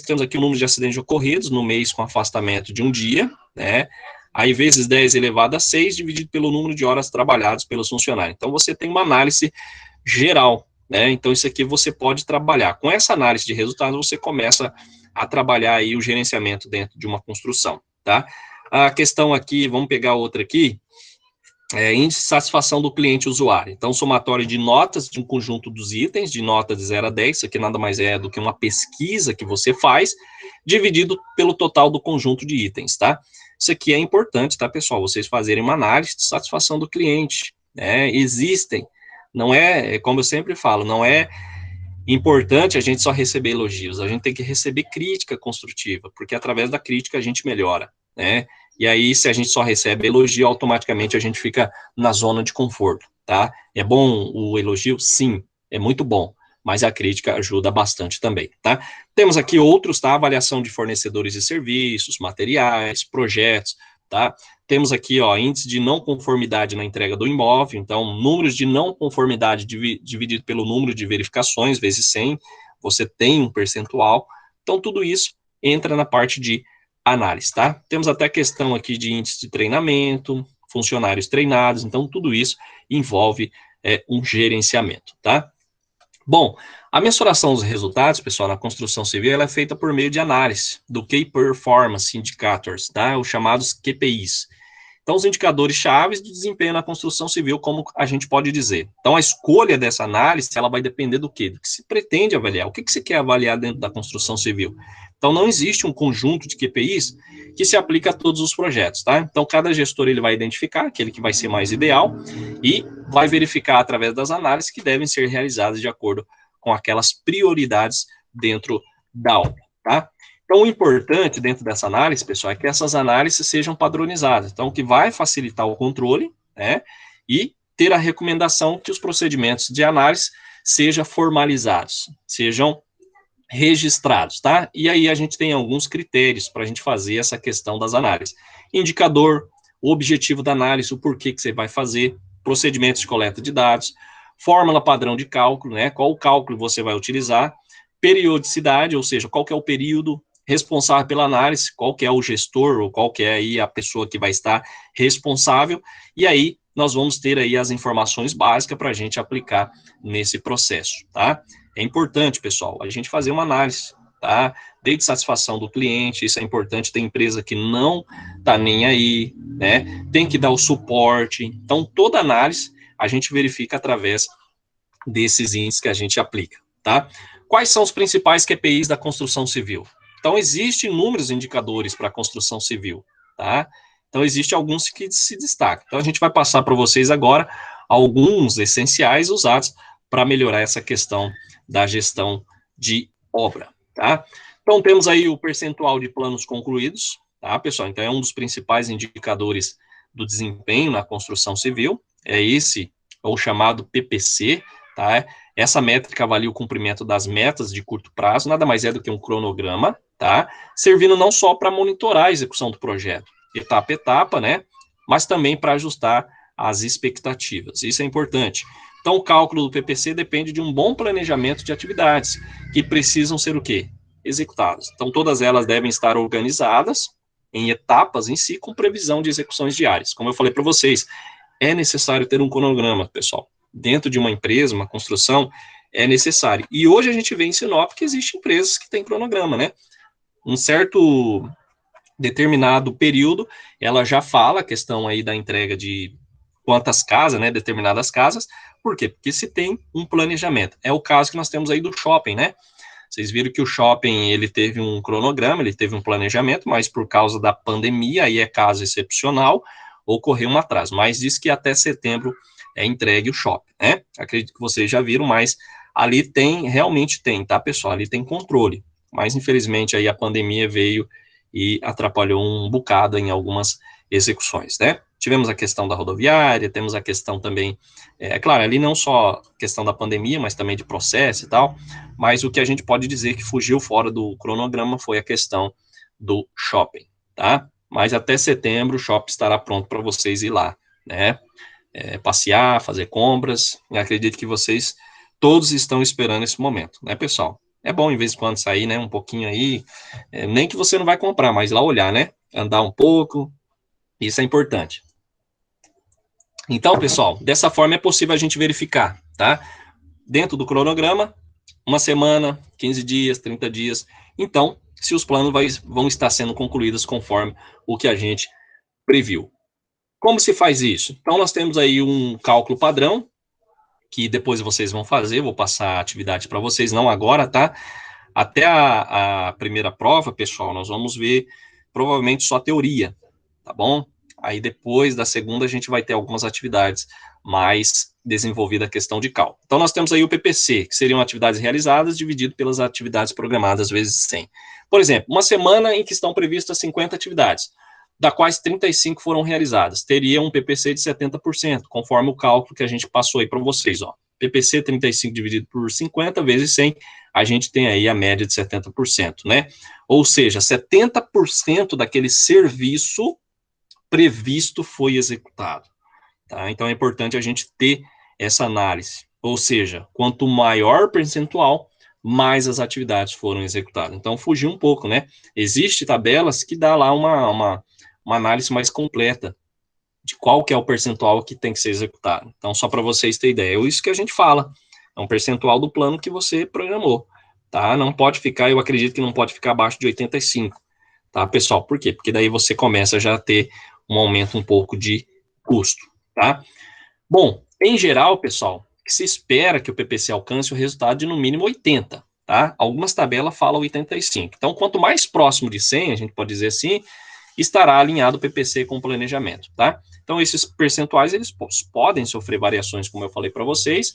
S1: Temos aqui o número de acidentes ocorridos no mês com afastamento de um dia, né? Aí, vezes 10 elevado a 6, dividido pelo número de horas trabalhadas pelos funcionários. Então, você tem uma análise geral, né? Então, isso aqui você pode trabalhar. Com essa análise de resultados, você começa a trabalhar aí o gerenciamento dentro de uma construção, tá? A questão aqui, vamos pegar outra aqui, índice de satisfação do cliente usuário. Então, somatório de notas de um conjunto dos itens, de nota de 0 a 10, isso aqui nada mais é do que uma pesquisa que você faz, dividido pelo total do conjunto de itens, tá? Isso aqui é importante, tá, pessoal? Vocês fazerem uma análise de satisfação do cliente, né? Existem, não é, como eu sempre falo, não é importante a gente só receber elogios, a gente tem que receber crítica construtiva, porque através da crítica a gente melhora, né? E aí, se a gente só recebe elogio, automaticamente a gente fica na zona de conforto, tá? É bom o elogio? Sim, é muito bom, mas a crítica ajuda bastante também, tá? Temos aqui outros, tá? Avaliação de fornecedores de serviços, materiais, projetos, tá? Temos aqui, ó, índice de não conformidade na entrega do imóvel, então, números de não conformidade dividido pelo número de verificações, vezes 100, você tem um percentual, então, tudo isso entra na parte de análise, tá? Temos até questão aqui de índice de treinamento, funcionários treinados, então tudo isso envolve um gerenciamento, tá? Bom, a mensuração dos resultados, pessoal, na construção civil, ela é feita por meio de análise do Key Performance Indicators, tá? Os chamados QPIs. Então, os indicadores chaves de desempenho na construção civil, como a gente pode dizer. Então, a escolha dessa análise, ela vai depender do quê? Do que se pretende avaliar. O que você quer avaliar dentro da construção civil? Então, não existe um conjunto de QPIs que se aplica a todos os projetos, tá? Então, cada gestor, ele vai identificar aquele que vai ser mais ideal e vai verificar através das análises que devem ser realizadas de acordo com aquelas prioridades dentro da obra, tá? Então, o importante dentro dessa análise, pessoal, é que essas análises sejam padronizadas. Então, o que vai facilitar o controle, né, e ter a recomendação que os procedimentos de análise sejam formalizados, sejam registrados, tá? E aí a gente tem alguns critérios para a gente fazer essa questão das análises. Indicador, o objetivo da análise, o porquê que você vai fazer, procedimentos de coleta de dados, fórmula padrão de cálculo, né? Qual o cálculo você vai utilizar, periodicidade, ou seja, qual que é o período responsável pela análise, qual que é o gestor, ou qual que é aí a pessoa que vai estar responsável, e aí nós vamos ter aí as informações básicas para a gente aplicar nesse processo, tá? É importante, pessoal, a gente fazer uma análise, tá? Desde satisfação do cliente, isso é importante, tem empresa que não tá nem aí, né? Tem que dar o suporte, então toda análise a gente verifica através desses índices que a gente aplica, tá? Quais são os principais QPIs da construção civil? Então, existem inúmeros indicadores para a construção civil, tá? Então, existem alguns que se destacam. Então, a gente vai passar para vocês agora alguns essenciais usados para melhorar essa questão da gestão de obra, tá? Então, temos aí o percentual de planos concluídos, tá, pessoal? Então, é um dos principais indicadores do desempenho na construção civil, é esse, ou chamado PPC, tá? Essa métrica avalia o cumprimento das metas de curto prazo, nada mais é do que um cronograma, tá? Servindo não só para monitorar a execução do projeto, etapa a etapa, né? Mas também para ajustar as expectativas. Isso é importante. Então, o cálculo do PPC depende de um bom planejamento de atividades, que precisam ser o quê? Executadas. Então, todas elas devem estar organizadas em etapas em si, com previsão de execuções diárias. Como eu falei para vocês, é necessário ter um cronograma, pessoal. Dentro de uma empresa, uma construção, é necessário. E hoje a gente vê em Sinop que existem empresas que têm cronograma, né? Um certo determinado período, ela já fala a questão aí da entrega de quantas casas, né, determinadas casas. Por quê? Porque se tem um planejamento. É o caso que nós temos aí do shopping, né? Vocês viram que o shopping, ele teve um cronograma, ele teve um planejamento, mas por causa da pandemia, aí é caso excepcional, ocorreu um atraso. Mas diz que até setembro é entregue o shopping, né? Acredito que vocês já viram, mas ali tem, realmente tem, tá, pessoal? Ali tem controle. Mas, infelizmente, aí a pandemia veio e atrapalhou um bocado em algumas execuções, né? Tivemos a questão da rodoviária, temos a questão também, claro, ali não só questão da pandemia, mas também de processo e tal, mas o que a gente pode dizer que fugiu fora do cronograma foi a questão do shopping, tá? Mas até setembro o shopping estará pronto para vocês ir lá, né? Passear, fazer compras, eu acredito que vocês todos estão esperando esse momento, né, pessoal? É bom, em vez de quando, sair, né, um pouquinho aí, nem que você não vai comprar, mas lá olhar, né? Andar um pouco, isso é importante. Então, pessoal, dessa forma é possível a gente verificar, tá? Dentro do cronograma, uma semana, 15 dias, 30 dias. Então, se os planos vão estar sendo concluídos conforme o que a gente previu. Como se faz isso? Então, nós temos aí um cálculo padrão, que depois vocês vão fazer, vou passar a atividade para vocês, não agora, tá? Até a primeira prova, pessoal, nós vamos ver provavelmente só teoria, tá bom? Aí depois da segunda a gente vai ter algumas atividades mais desenvolvida a questão de cálculo. Então nós temos aí o PPC, que seriam atividades realizadas dividido pelas atividades programadas vezes 100. Por exemplo, uma semana em que estão previstas 50 atividades, da quais 35 foram realizadas, teria um PPC de 70%, conforme o cálculo que a gente passou aí para vocês, ó. PPC 35 dividido por 50 vezes 100, a gente tem aí a média de 70%, né? Ou seja, 70% daquele serviço previsto foi executado, tá? Então é importante a gente ter essa análise, ou seja, quanto maior o percentual, mais as atividades foram executadas. Então fugir um pouco, né? Existem tabelas que dá lá uma análise mais completa de qual que é o percentual que tem que ser executado. Então só para vocês terem ideia, é isso que a gente fala, é um percentual do plano que você programou, tá? Não pode ficar, eu acredito que não pode ficar abaixo de 85, tá, pessoal? Por quê? Porque daí você começa já a ter um aumento um pouco de custo, tá? Bom, em geral, pessoal, se espera que o PPC alcance o resultado de no mínimo 80, tá? Algumas tabelas falam 85. Então, quanto mais próximo de 100, a gente pode dizer assim, estará alinhado o PPC com o planejamento, tá? Então, esses percentuais, eles podem sofrer variações, como eu falei para vocês,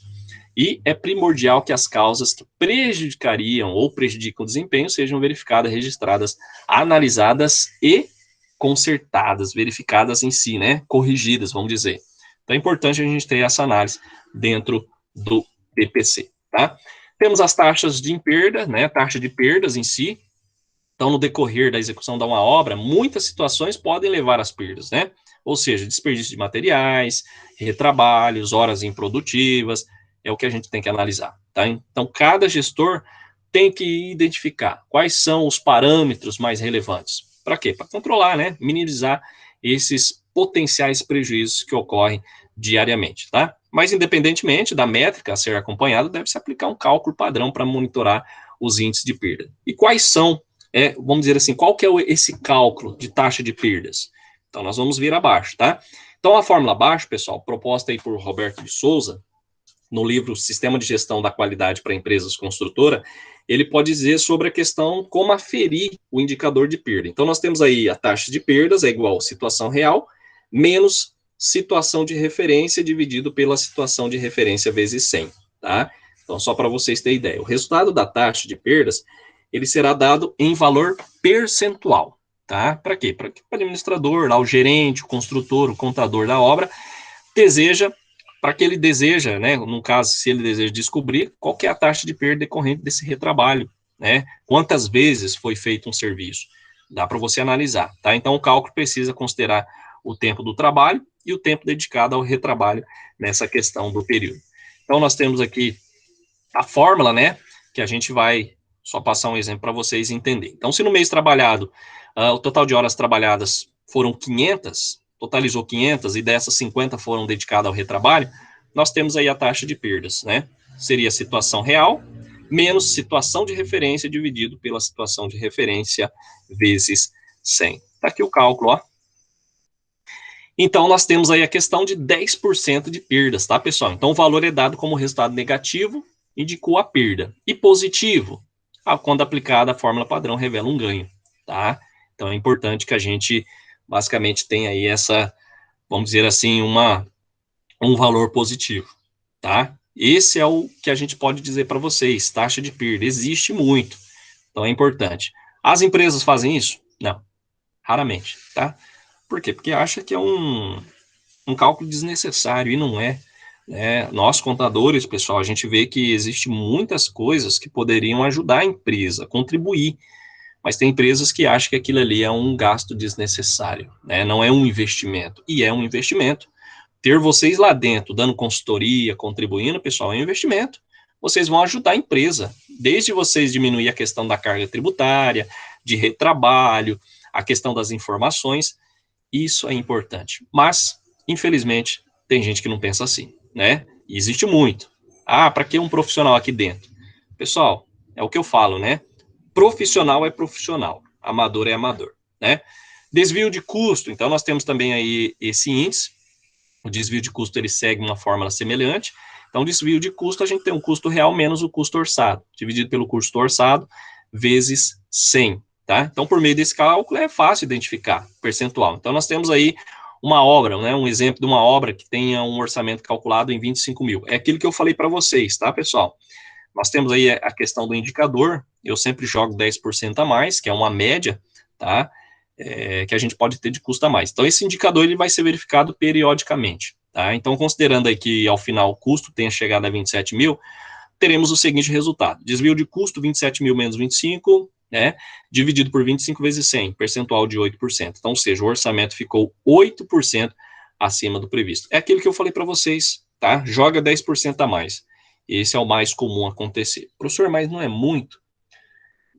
S1: e é primordial que as causas que prejudicariam ou prejudicam o desempenho sejam verificadas, registradas, analisadas e consertadas, verificadas em si, né? Corrigidas, vamos dizer. Então é importante a gente ter essa análise dentro do PPC, tá? Temos as taxas de perda, né? Taxa de perdas em si. Então, no decorrer da execução de uma obra, muitas situações podem levar às perdas, né? Ou seja, desperdício de materiais, retrabalhos, horas improdutivas, é o que a gente tem que analisar, tá? Então, cada gestor tem que identificar quais são os parâmetros mais relevantes. Para quê? Para controlar, né? Minimizar esses potenciais prejuízos que ocorrem diariamente, tá? Mas, independentemente da métrica a ser acompanhada, deve-se aplicar um cálculo padrão para monitorar os índices de perda. E quais são, vamos dizer assim, qual que é esse cálculo de taxa de perdas? Então, nós vamos vir abaixo, tá? Então, a fórmula abaixo, pessoal, proposta aí por Roberto de Souza, no livro Sistema de Gestão da Qualidade para Empresas Construtora, ele pode dizer sobre a questão como aferir o indicador de perda. Então, nós temos aí a taxa de perdas é igual a situação real, menos situação de referência dividido pela situação de referência vezes 100, tá? Então, só para vocês terem ideia, o resultado da taxa de perdas, ele será dado em valor percentual, tá? Para quê? Para que o administrador, lá, o gerente, o construtor, o contador da obra, para que ele deseja, né, no caso, se ele deseja descobrir qual que é a taxa de perda decorrente desse retrabalho, né, quantas vezes foi feito um serviço, dá para você analisar, tá? Então, o cálculo precisa considerar o tempo do trabalho e o tempo dedicado ao retrabalho nessa questão do período. Então, nós temos aqui a fórmula, né, que a gente vai só passar um exemplo para vocês entenderem. Então, se no mês trabalhado, o total de horas trabalhadas foram 500, totalizou 500 e dessas 50 foram dedicadas ao retrabalho, nós temos aí a taxa de perdas, né? Seria a situação real menos situação de referência dividido pela situação de referência vezes 100. Tá aqui o cálculo, ó. Então, nós temos aí a questão de 10% de perdas, tá, pessoal? Então, o valor é dado como resultado negativo, indicou a perda. E positivo, quando aplicada a fórmula padrão, revela um ganho, tá? Então, é importante que a gente, basicamente, tenha aí essa, vamos dizer assim, um valor positivo, tá? Esse é o que a gente pode dizer para vocês, taxa de perda, existe muito, então é importante. As empresas fazem isso? Não, raramente, tá? Por quê? Porque acha que é um cálculo desnecessário, e não é, né? Nós, contadores, pessoal, a gente vê que existe muitas coisas que poderiam ajudar a empresa, contribuir, mas tem empresas que acham que aquilo ali é um gasto desnecessário, né? Não é um investimento, e é um investimento. Ter vocês lá dentro, dando consultoria, contribuindo, pessoal, é um investimento, vocês vão ajudar a empresa, desde vocês diminuir a questão da carga tributária, de retrabalho, a questão das informações, isso é importante. Mas, infelizmente, tem gente que não pensa assim, né? E existe muito. Ah, para que um profissional aqui dentro? Pessoal, é o que eu falo, né? Profissional é profissional, amador é amador, né? Desvio de custo, então nós temos também aí esse índice, o desvio de custo ele segue uma fórmula semelhante, então desvio de custo a gente tem um custo real menos o custo orçado, dividido pelo custo orçado, vezes 100, tá? Então por meio desse cálculo é fácil identificar percentual, então nós temos aí uma obra, né, um exemplo de uma obra que tenha um orçamento calculado em 25 mil, é aquilo que eu falei para vocês, tá, pessoal? Nós temos aí a questão do indicador, eu sempre jogo 10% a mais, que é uma média, tá? Que a gente pode ter de custo a mais. Então, esse indicador ele vai ser verificado periodicamente, tá? Então, considerando aí que ao final o custo tenha chegado a 27 mil, teremos o seguinte resultado: desvio de custo 27 mil menos 25, né? Dividido por 25 vezes 100, percentual de 8%. Então, ou seja, o orçamento ficou 8% acima do previsto. É aquilo que eu falei para vocês, tá? Joga 10% a mais. Esse é o mais comum acontecer. Professor, mas não é muito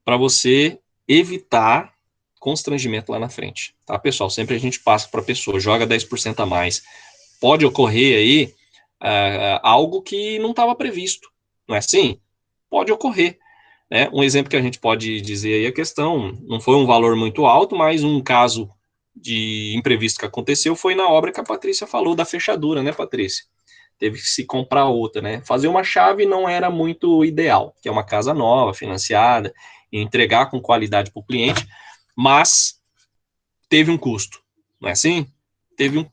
S1: para você evitar constrangimento lá na frente, tá, pessoal? Sempre a gente passa para a pessoa, joga 10% a mais. Pode ocorrer aí algo que não estava previsto, não é assim? Pode ocorrer, né? Um exemplo que a gente pode dizer aí, a questão, não foi um valor muito alto, mas um caso de imprevisto que aconteceu foi na obra que a Patrícia falou, da fechadura, né, Patrícia? Teve que se comprar outra, né? Fazer uma chave não era muito ideal, que é uma casa nova, financiada, e entregar com qualidade para o cliente, mas teve um custo, não é assim? Teve um.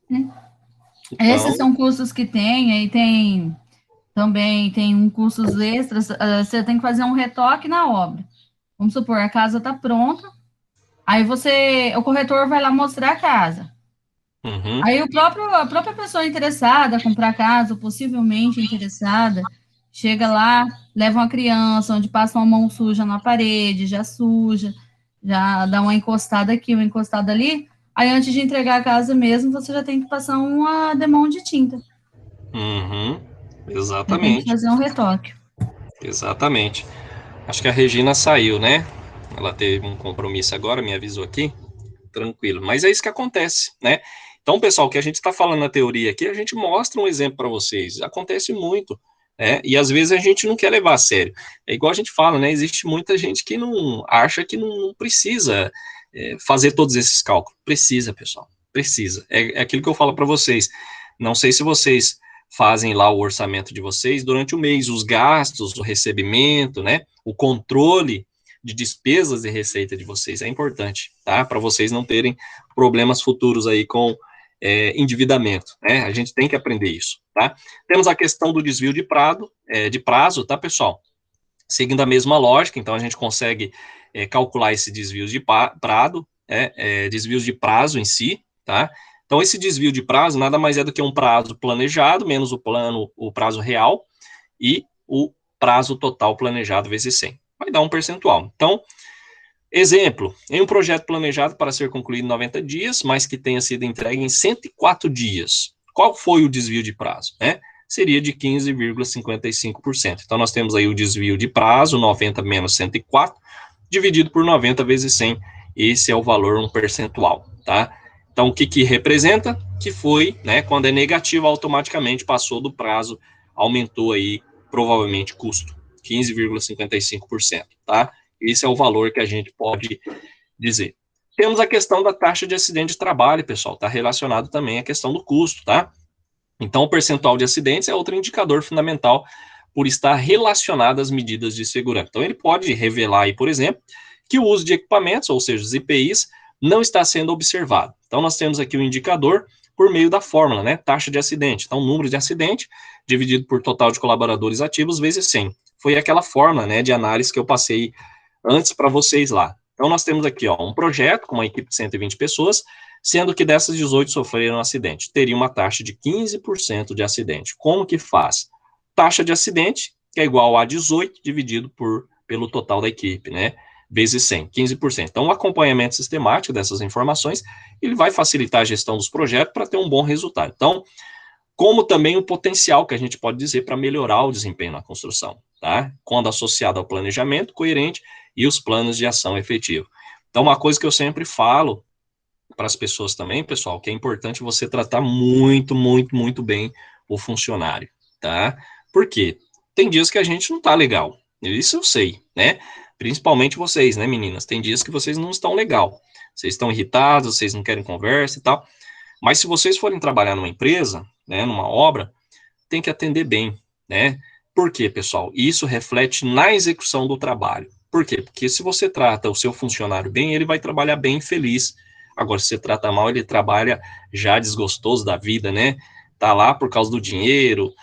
S2: Esses
S1: Então,
S2: são custos que tem, aí tem também tem um custos extras, você tem que fazer um retoque na obra. Vamos supor, a casa está pronta, aí o corretor vai lá mostrar a casa. Aí a própria pessoa interessada a comprar a casa, possivelmente interessada, chega lá, leva uma criança, onde passa uma mão suja na parede, já suja, já dá uma encostada aqui, uma encostada ali. Aí, antes de entregar a casa mesmo, você já tem que passar uma demão de tinta. Já tem que
S1: exatamente,
S2: fazer um retoque.
S1: exatamente. Acho que a Regina saiu, né? Ela teve um compromisso agora, me avisou aqui. Tranquilo. Mas é isso que acontece, né? Então, pessoal, o que a gente está falando na teoria aqui, a gente mostra um exemplo para vocês. Acontece muito, né? E às vezes a gente não quer levar a sério. É igual a gente fala, né? Existe muita gente que não acha que não precisa fazer todos esses cálculos. Precisa, pessoal. Precisa. É aquilo que eu falo para vocês. Não sei se vocês fazem lá o orçamento de vocês durante o mês, os gastos, o recebimento, né? O controle de despesas e receita de vocês é importante, tá? Para vocês não terem problemas futuros aí com endividamento, né? A gente tem que aprender isso, tá? Temos a questão do desvio de prazo, tá, pessoal? Seguindo a mesma lógica, então a gente consegue calcular esses desvios de desvios de prazo em si, tá? Então esse desvio de prazo nada mais é do que um prazo planejado menos o prazo real e o prazo total planejado vezes 100. Vai dar um percentual. Então, exemplo, em um projeto planejado para ser concluído em 90 dias, mas que tenha sido entregue em 104 dias, qual foi o desvio de prazo, né? Seria de 15,55%. Então, nós temos aí o desvio de prazo, 90 menos 104, dividido por 90 vezes 100, esse é o valor, um percentual, tá? Então, o que representa? Que foi, né, quando é negativo, automaticamente passou do prazo, aumentou aí, provavelmente, custo, 15,55%, tá? Esse é o valor que a gente pode dizer. Temos a questão da taxa de acidente de trabalho, pessoal, está relacionado também à questão do custo, tá? Então, o percentual de acidentes é outro indicador fundamental por estar relacionado às medidas de segurança. Então, ele pode revelar aí, por exemplo, que o uso de equipamentos, ou seja, os EPIs, não está sendo observado. Então, nós temos aqui o indicador por meio da fórmula, né? Taxa de acidente. Então, número de acidente dividido por total de colaboradores ativos vezes 100. Foi aquela fórmula, né, de análise que eu passei antes para vocês lá. Então, nós temos aqui, ó, um projeto com uma equipe de 120 pessoas, sendo que dessas 18 sofreram acidente. Teria uma taxa de 15% de acidente. Como que faz? Taxa de acidente, que é igual a 18 dividido pelo total da equipe, né? Vezes 100, 15%. Então, o acompanhamento sistemático dessas informações, ele vai facilitar a gestão dos projetos para ter um bom resultado. Então, como também o potencial que a gente pode dizer para melhorar o desempenho na construção, tá? Quando associado ao planejamento coerente e os planos de ação efetivo. Então, uma coisa que eu sempre falo para as pessoas também, pessoal, que é importante você tratar muito, muito, muito bem o funcionário, tá? Por quê? Tem dias que a gente não tá legal, isso eu sei, né? Principalmente vocês, né, meninas? Tem dias que vocês não estão legal, vocês estão irritados, vocês não querem conversa e tal, mas se vocês forem trabalhar numa empresa, né, numa obra, tem que atender bem, né? Por quê, pessoal? Isso reflete na execução do trabalho. Por quê? Porque se você trata o seu funcionário bem, ele vai trabalhar bem feliz. Agora, se você trata mal, ele trabalha já desgostoso da vida, né? Tá lá por causa do dinheiro,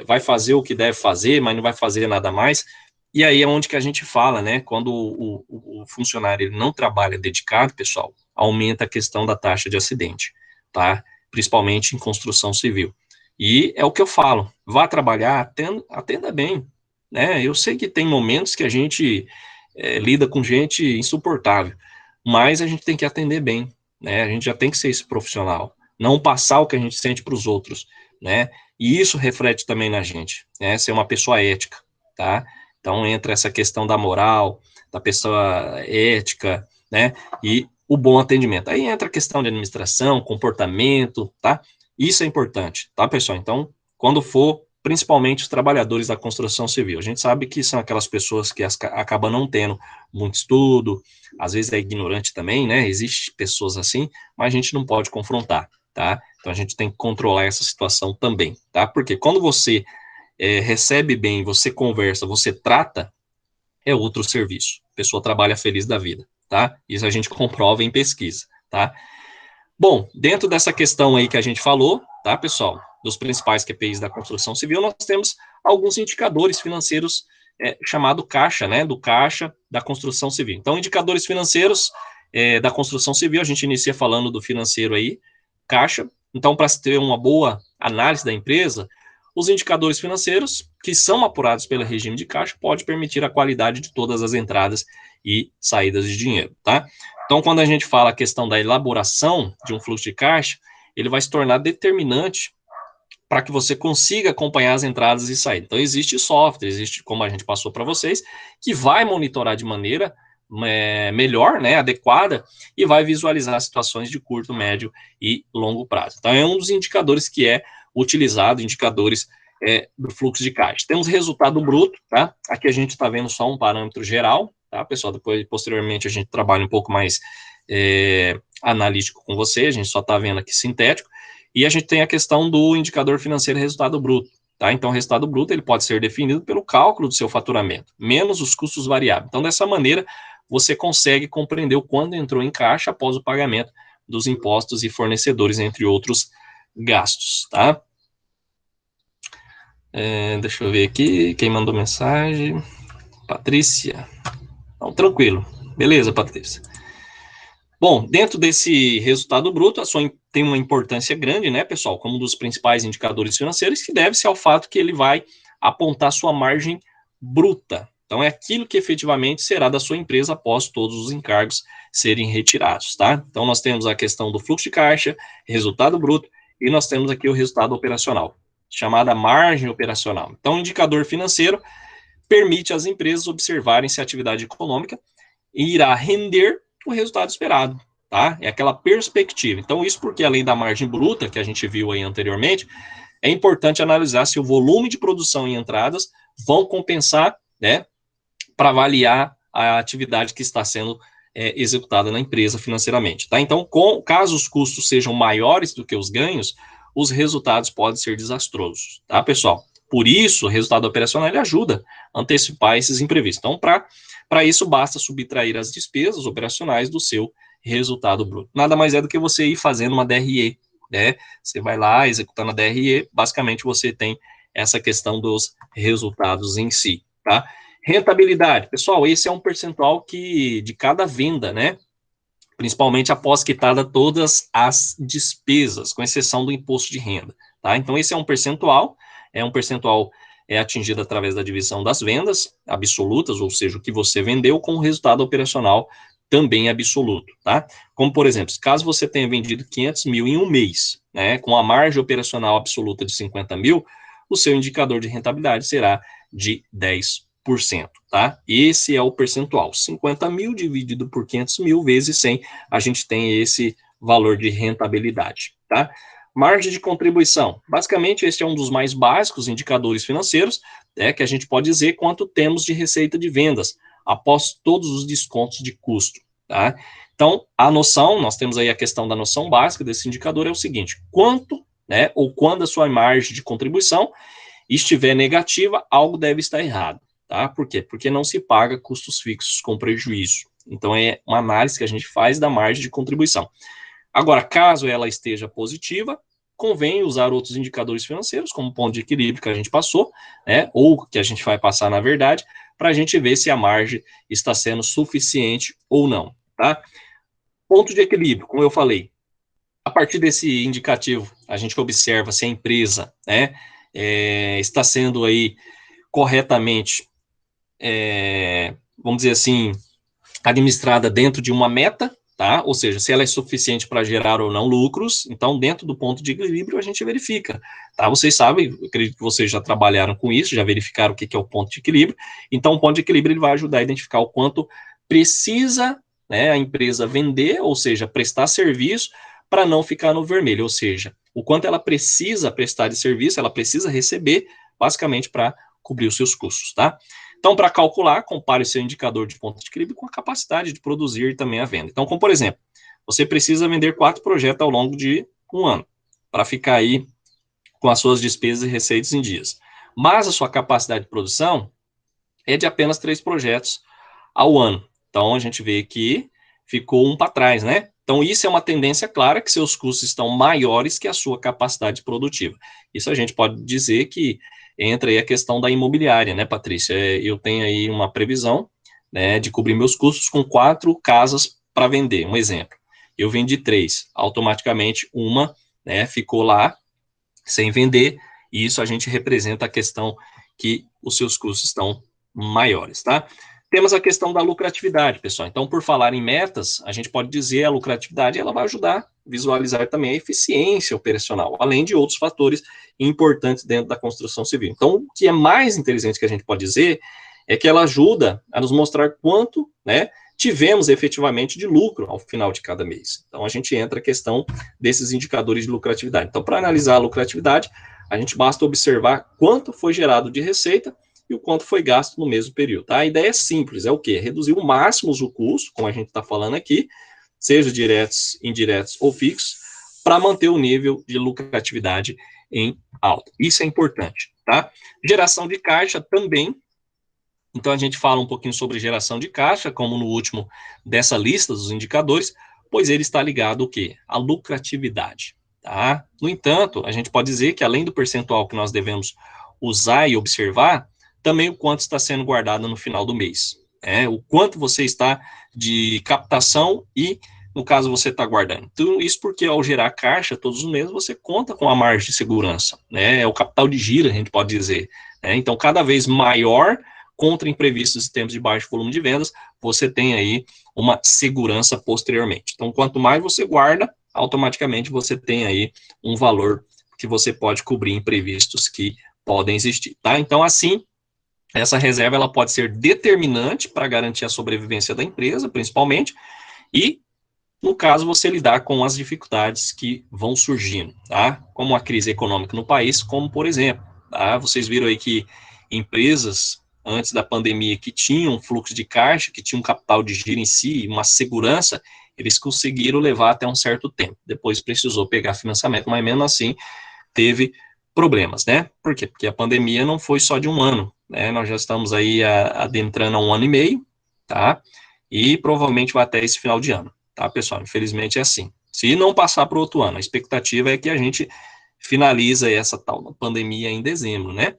S1: vai fazer o que deve fazer, mas não vai fazer nada mais. E aí é onde que a gente fala, né? Quando o funcionário ele não trabalha dedicado, pessoal, aumenta a questão da taxa de acidente, tá? Principalmente em construção civil. E é o que eu falo, vá trabalhar, atenda bem, né? Eu sei que tem momentos que a gente lida com gente insuportável, mas a gente tem que atender bem, né? A gente já tem que ser esse profissional, não passar o que a gente sente para os outros, né? E isso reflete também na gente, né? Ser uma pessoa ética, tá? Então entra essa questão da moral, da pessoa ética, né? E o bom atendimento. Aí entra a questão de administração, comportamento, tá? Isso é importante, tá, pessoal? Então, quando for, principalmente os trabalhadores da construção civil, a gente sabe que são aquelas pessoas que acabam não tendo muito estudo, às vezes é ignorante também, né? Existem pessoas assim, mas a gente não pode confrontar, tá? Então, a gente tem que controlar essa situação também, tá? Porque quando você recebe bem, você conversa, você trata, é outro serviço. A pessoa trabalha feliz da vida, tá? Isso a gente comprova em pesquisa, tá? Bom, dentro dessa questão aí que a gente falou, tá, pessoal, dos principais QPIs da construção civil, nós temos alguns indicadores financeiros chamado caixa, né, do caixa da construção civil. Então, indicadores financeiros da construção civil, a gente inicia falando do financeiro aí, caixa. Então, para se ter uma boa análise da empresa, os indicadores financeiros, que são apurados pelo regime de caixa, pode permitir a qualidade de todas as entradas e saídas de dinheiro, tá? Então, quando a gente fala a questão da elaboração de um fluxo de caixa, ele vai se tornar determinante para que você consiga acompanhar as entradas e saídas. Então, existe software, existe, como a gente passou para vocês, que vai monitorar de maneira melhor, né, adequada, e vai visualizar situações de curto, médio e longo prazo. Então, é um dos indicadores que é utilizado, indicadores do fluxo de caixa. Temos resultado bruto, tá? Aqui a gente está vendo só um parâmetro geral, tá, pessoal? Depois, posteriormente, a gente trabalha um pouco mais analítico com você, a gente só está vendo aqui sintético, e a gente tem a questão do indicador financeiro resultado bruto, tá? Então, o resultado bruto, ele pode ser definido pelo cálculo do seu faturamento, menos os custos variáveis. Então, dessa maneira, você consegue compreender o quanto entrou em caixa após o pagamento dos impostos e fornecedores, entre outros gastos, tá? Deixa eu ver aqui, quem mandou mensagem, Patrícia. Então, tranquilo, beleza, Patrícia. Bom, dentro desse resultado bruto, a sua tem uma importância grande, né, pessoal, como um dos principais indicadores financeiros, que deve-se ao fato que ele vai apontar sua margem bruta. Então, é aquilo que efetivamente será da sua empresa após todos os encargos serem retirados, tá? Então, nós temos a questão do fluxo de caixa, resultado bruto, e nós temos aqui o resultado operacional, chamada margem operacional. Então, o indicador financeiro permite às empresas observarem se a atividade econômica irá render o resultado esperado, tá? É aquela perspectiva. Então, isso porque, além da margem bruta, que a gente viu aí anteriormente, é importante analisar se o volume de produção e entradas vão compensar, né, para avaliar a atividade que está sendo executada na empresa financeiramente, tá? Então, caso os custos sejam maiores do que os ganhos, os resultados podem ser desastrosos, tá, pessoal? Por isso, o resultado operacional ele ajuda a antecipar esses imprevistos. Então, para isso, basta subtrair as despesas operacionais do seu resultado bruto. Nada mais é do que você ir fazendo uma DRE, né? Você vai lá, executando a DRE, basicamente você tem essa questão dos resultados em si, tá? Rentabilidade. Pessoal, esse é um percentual de cada venda, né? Principalmente após quitada todas as despesas, com exceção do imposto de renda, tá? Então, esse é um percentual atingido através da divisão das vendas absolutas, ou seja, o que você vendeu com o resultado operacional também absoluto, tá? Como, por exemplo, caso você tenha vendido 500 mil em um mês, né, com a margem operacional absoluta de 50 mil, o seu indicador de rentabilidade será de 10%, tá? Esse é o percentual, 50 mil dividido por 500 mil vezes 100, a gente tem esse valor de rentabilidade, tá? Margem de contribuição, basicamente este é um dos mais básicos indicadores financeiros, que a gente pode dizer quanto temos de receita de vendas, após todos os descontos de custo, tá? Então, a noção, nós temos aí a questão da noção básica desse indicador, é o seguinte, quanto, né, ou quando a sua margem de contribuição estiver negativa, algo deve estar errado, tá? Por quê? Porque não se paga custos fixos com prejuízo. Então, é uma análise que a gente faz da margem de contribuição. Agora, caso ela esteja positiva, convém usar outros indicadores financeiros, como o ponto de equilíbrio que a gente passou, né, ou que a gente vai passar, na verdade, para a gente ver se a margem está sendo suficiente ou não, tá? Ponto de equilíbrio, como eu falei, a partir desse indicativo, a gente observa se a empresa, né, está sendo aí corretamente, vamos dizer assim, administrada dentro de uma meta, tá? Ou seja, se ela é suficiente para gerar ou não lucros, então dentro do ponto de equilíbrio a gente verifica, tá? Vocês sabem, eu acredito que vocês já trabalharam com isso, já verificaram o que é o ponto de equilíbrio, então o ponto de equilíbrio ele vai ajudar a identificar o quanto precisa, né, a empresa vender, ou seja, prestar serviço para não ficar no vermelho, ou seja, o quanto ela precisa prestar de serviço, ela precisa receber, basicamente para cobrir os seus custos, tá? Então, para calcular, compare o seu indicador de ponto de equilíbrio com a capacidade de produzir também a venda. Então, como por exemplo, você precisa vender 4 projetos ao longo de um ano, para ficar aí com as suas despesas e receitas em dias. Mas a sua capacidade de produção é de apenas 3 projetos ao ano. Então, a gente vê que ficou um para trás, né? Então, isso é uma tendência clara que seus custos estão maiores que a sua capacidade produtiva. Isso a gente pode dizer que entra aí a questão da imobiliária, né, Patrícia? Eu tenho aí uma previsão, né, de cobrir meus custos com 4 casas para vender. Um exemplo, eu vendi 3, automaticamente uma, né, ficou lá sem vender, e isso a gente representa a questão que os seus custos estão maiores, tá? Temos a questão da lucratividade, pessoal. Então, por falar em metas, a gente pode dizer a lucratividade, ela vai ajudar a visualizar também a eficiência operacional, além de outros fatores importantes dentro da construção civil. Então, o que é mais interessante que a gente pode dizer é que ela ajuda a nos mostrar quanto, né, tivemos efetivamente de lucro ao final de cada mês. Então, a gente entra a questão desses indicadores de lucratividade. Então, para analisar a lucratividade, a gente basta observar quanto foi gerado de receita e o quanto foi gasto no mesmo período. Tá? A ideia é simples, é o quê? Reduzir o máximo o custo, como a gente está falando aqui, seja diretos, indiretos ou fixos, para manter o nível de lucratividade em alta. Isso é importante, tá? Geração de caixa também. Então, a gente fala um pouquinho sobre geração de caixa, como no último dessa lista dos indicadores, pois ele está ligado ao quê? À lucratividade, tá? No entanto, a gente pode dizer que, além do percentual que nós devemos usar e observar, também o quanto está sendo guardado no final do mês. O quanto você está de captação e, no caso, você está guardando. Então, isso porque ao gerar caixa todos os meses, você conta com a margem de segurança, né? É o capital de giro, a gente pode dizer. Então, cada vez maior, contra imprevistos e tempos de baixo volume de vendas, você tem aí uma segurança posteriormente. Então, quanto mais você guarda, automaticamente você tem aí um valor que você pode cobrir imprevistos que podem existir, tá? Então, assim, essa reserva ela pode ser determinante para garantir a sobrevivência da empresa, principalmente, e, no caso, você lidar com as dificuldades que vão surgindo, tá? Como a crise econômica no país, como, por exemplo, tá? Vocês viram aí que empresas, antes da pandemia, que tinham um fluxo de caixa, que tinham um capital de giro em si, uma segurança, eles conseguiram levar até um certo tempo. Depois precisou pegar financiamento, mas mesmo assim teve problemas, né? Por quê? Porque a pandemia não foi só de um ano, né? Nós já estamos aí adentrando a 1 ano e meio, tá? E provavelmente vai até esse final de ano, tá, pessoal? Infelizmente é assim. Se não passar para o outro ano, a expectativa é que a gente finaliza essa tal pandemia em dezembro, né?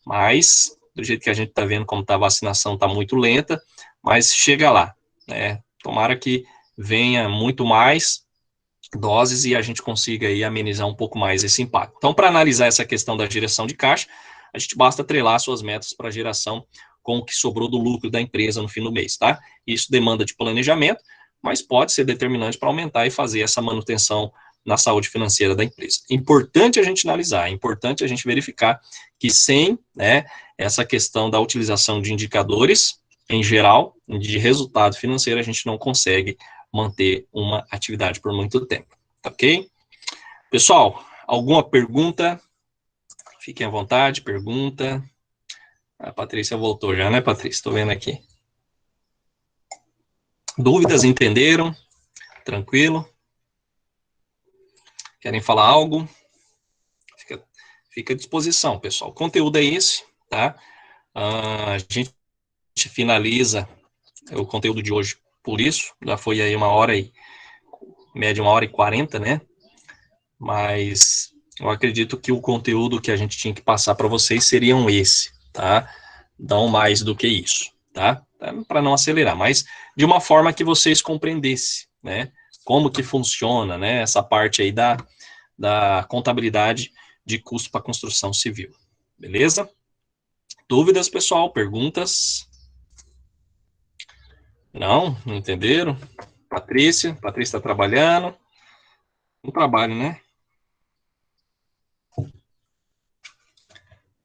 S1: Mas, do jeito que a gente está vendo como está a vacinação, está muito lenta, mas chega lá, né? Tomara que venha muito mais doses e a gente consiga aí amenizar um pouco mais esse impacto. Então, para analisar essa questão da geração de caixa, a gente basta atrelar suas metas para geração com o que sobrou do lucro da empresa no fim do mês, tá? Isso demanda de planejamento, mas pode ser determinante para aumentar e fazer essa manutenção na saúde financeira da empresa. Importante a gente analisar, é importante a gente verificar que sem, né, essa questão da utilização de indicadores, em geral, de resultado financeiro, a gente não consegue manter uma atividade por muito tempo, ok? Pessoal, alguma pergunta? Fiquem à vontade, pergunta. A Patrícia voltou já, né, Patrícia? Estou vendo aqui. Dúvidas, entenderam? Tranquilo? Querem falar algo? Fica à disposição, pessoal. O conteúdo é esse, tá? A gente finaliza o conteúdo de hoje por isso. Já foi aí média 1h40, né? Mas eu acredito que o conteúdo que a gente tinha que passar para vocês seriam esse, tá? Não mais do que isso, tá? Para não acelerar, mas de uma forma que vocês compreendessem, né? Como que funciona, né? Essa parte aí da contabilidade de custo para construção civil. Beleza? Dúvidas, pessoal? Perguntas? Não entenderam? Patrícia está trabalhando. No trabalho, né?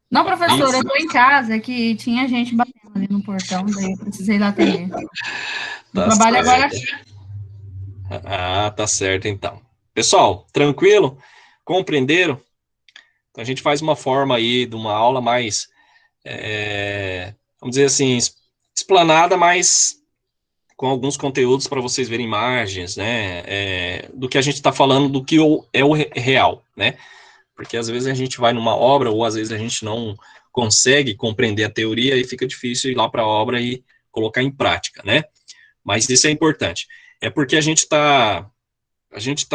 S2: Não, professor, eu tô em casa, é que tinha gente batendo ali no portão, daí eu precisei lá atender. Eu
S1: Tá
S2: trabalho agora.
S1: Ah, tá certo, então. Pessoal, tranquilo? Compreenderam? Então, a gente faz uma forma aí de uma aula mais, vamos dizer assim, explanada, mas com alguns conteúdos para vocês verem imagens, né, do que a gente está falando, do que é o real, né? Porque às vezes a gente vai numa obra, ou às vezes a gente não consegue compreender a teoria e fica difícil ir lá para a obra e colocar em prática, né? Mas isso é importante. É porque a gente está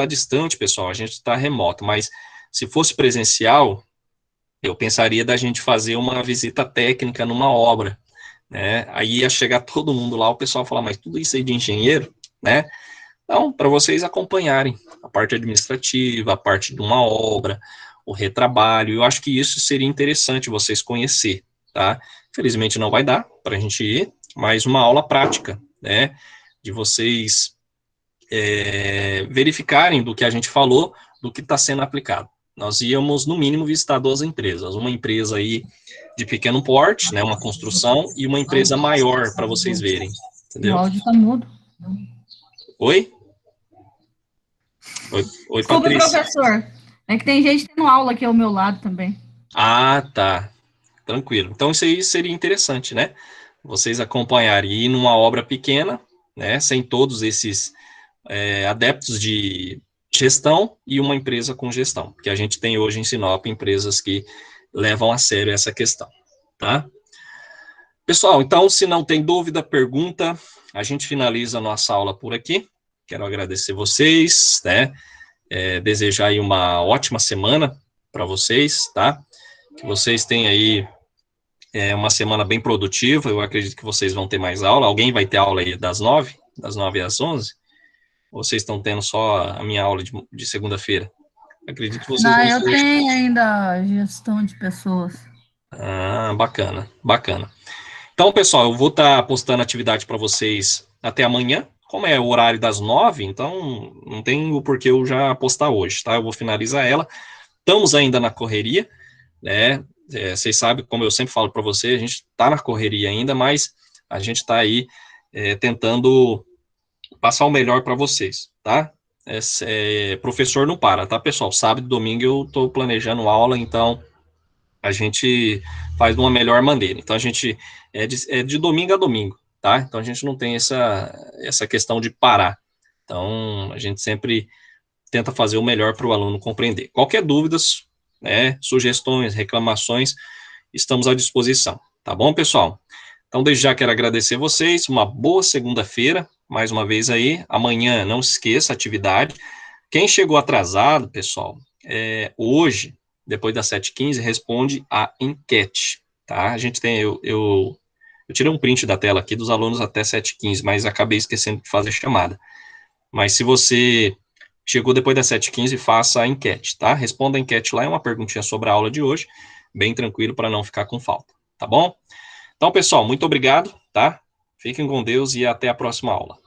S1: distante, pessoal, a gente está remoto, mas se fosse presencial, eu pensaria da gente fazer uma visita técnica numa obra, né? Aí ia chegar todo mundo lá, o pessoal falar, mas tudo isso aí de engenheiro, né? Então, para vocês acompanharem a parte administrativa, a parte de uma obra, o retrabalho, eu acho que isso seria interessante vocês conhecer, tá? Infelizmente não vai dar para a gente ir, mas uma aula prática, né? De vocês verificarem do que a gente falou, do que está sendo aplicado. Nós íamos, no mínimo, visitar 2 empresas. Uma empresa aí de pequeno porte, né, uma construção, e uma empresa maior, para vocês verem. Entendeu?
S2: O áudio está mudo.
S1: Oi? Oi,
S2: Desculpa,
S1: Patrícia.
S2: professor. É que tem gente tendo aula aqui ao meu lado também.
S1: Ah, tá. Tranquilo. Então, isso aí seria interessante, né? Vocês acompanharem e ir numa obra pequena, né, sem todos esses adeptos de gestão e uma empresa com gestão, porque a gente tem hoje em Sinop empresas que levam a sério essa questão, tá? Pessoal, então, se não tem dúvida, pergunta, a gente finaliza a nossa aula por aqui. Quero agradecer vocês, né? Desejar aí uma ótima semana para vocês, tá? Que vocês tenham aí uma semana bem produtiva. Eu acredito que vocês vão ter mais aula. Alguém vai ter aula aí das 9 às 11? Ou vocês estão tendo só a minha aula de segunda-feira? Acredito que vocês
S2: Não,
S1: vão
S2: eu
S1: ter.
S2: tenho ainda gestão de pessoas.
S1: Ah, bacana, bacana. Então, pessoal, eu vou estar postando atividade para vocês até amanhã. Como é o horário das 9, então não tem o porquê eu já postar hoje, tá? Eu vou finalizar ela. Estamos ainda na correria, né? Vocês sabem, como eu sempre falo para vocês, a gente está na correria ainda, mas a gente está aí tentando passar o melhor para vocês, tá? Professor não para, tá, pessoal? Sábado e domingo eu estou planejando aula, então a gente faz de uma melhor maneira. Então a gente de domingo a domingo, tá? Então a gente não tem essa questão de parar. Então a gente sempre tenta fazer o melhor para o aluno compreender. Qualquer dúvidas, né, sugestões, reclamações, estamos à disposição, tá bom, pessoal? Então, desde já quero agradecer vocês, uma boa segunda-feira, mais uma vez aí, amanhã não se esqueça, atividade. Quem chegou atrasado, pessoal, hoje, depois das 7h15, responde a enquete, tá? A gente tem, eu tirei um print da tela aqui dos alunos até 7h15, mas acabei esquecendo de fazer chamada. Mas se você chegou depois das 7h15, faça a enquete, tá? Responda a enquete lá, é uma perguntinha sobre a aula de hoje, bem tranquilo para não ficar com falta, tá bom? Então, pessoal, muito obrigado, tá? Fiquem com Deus e até a próxima aula.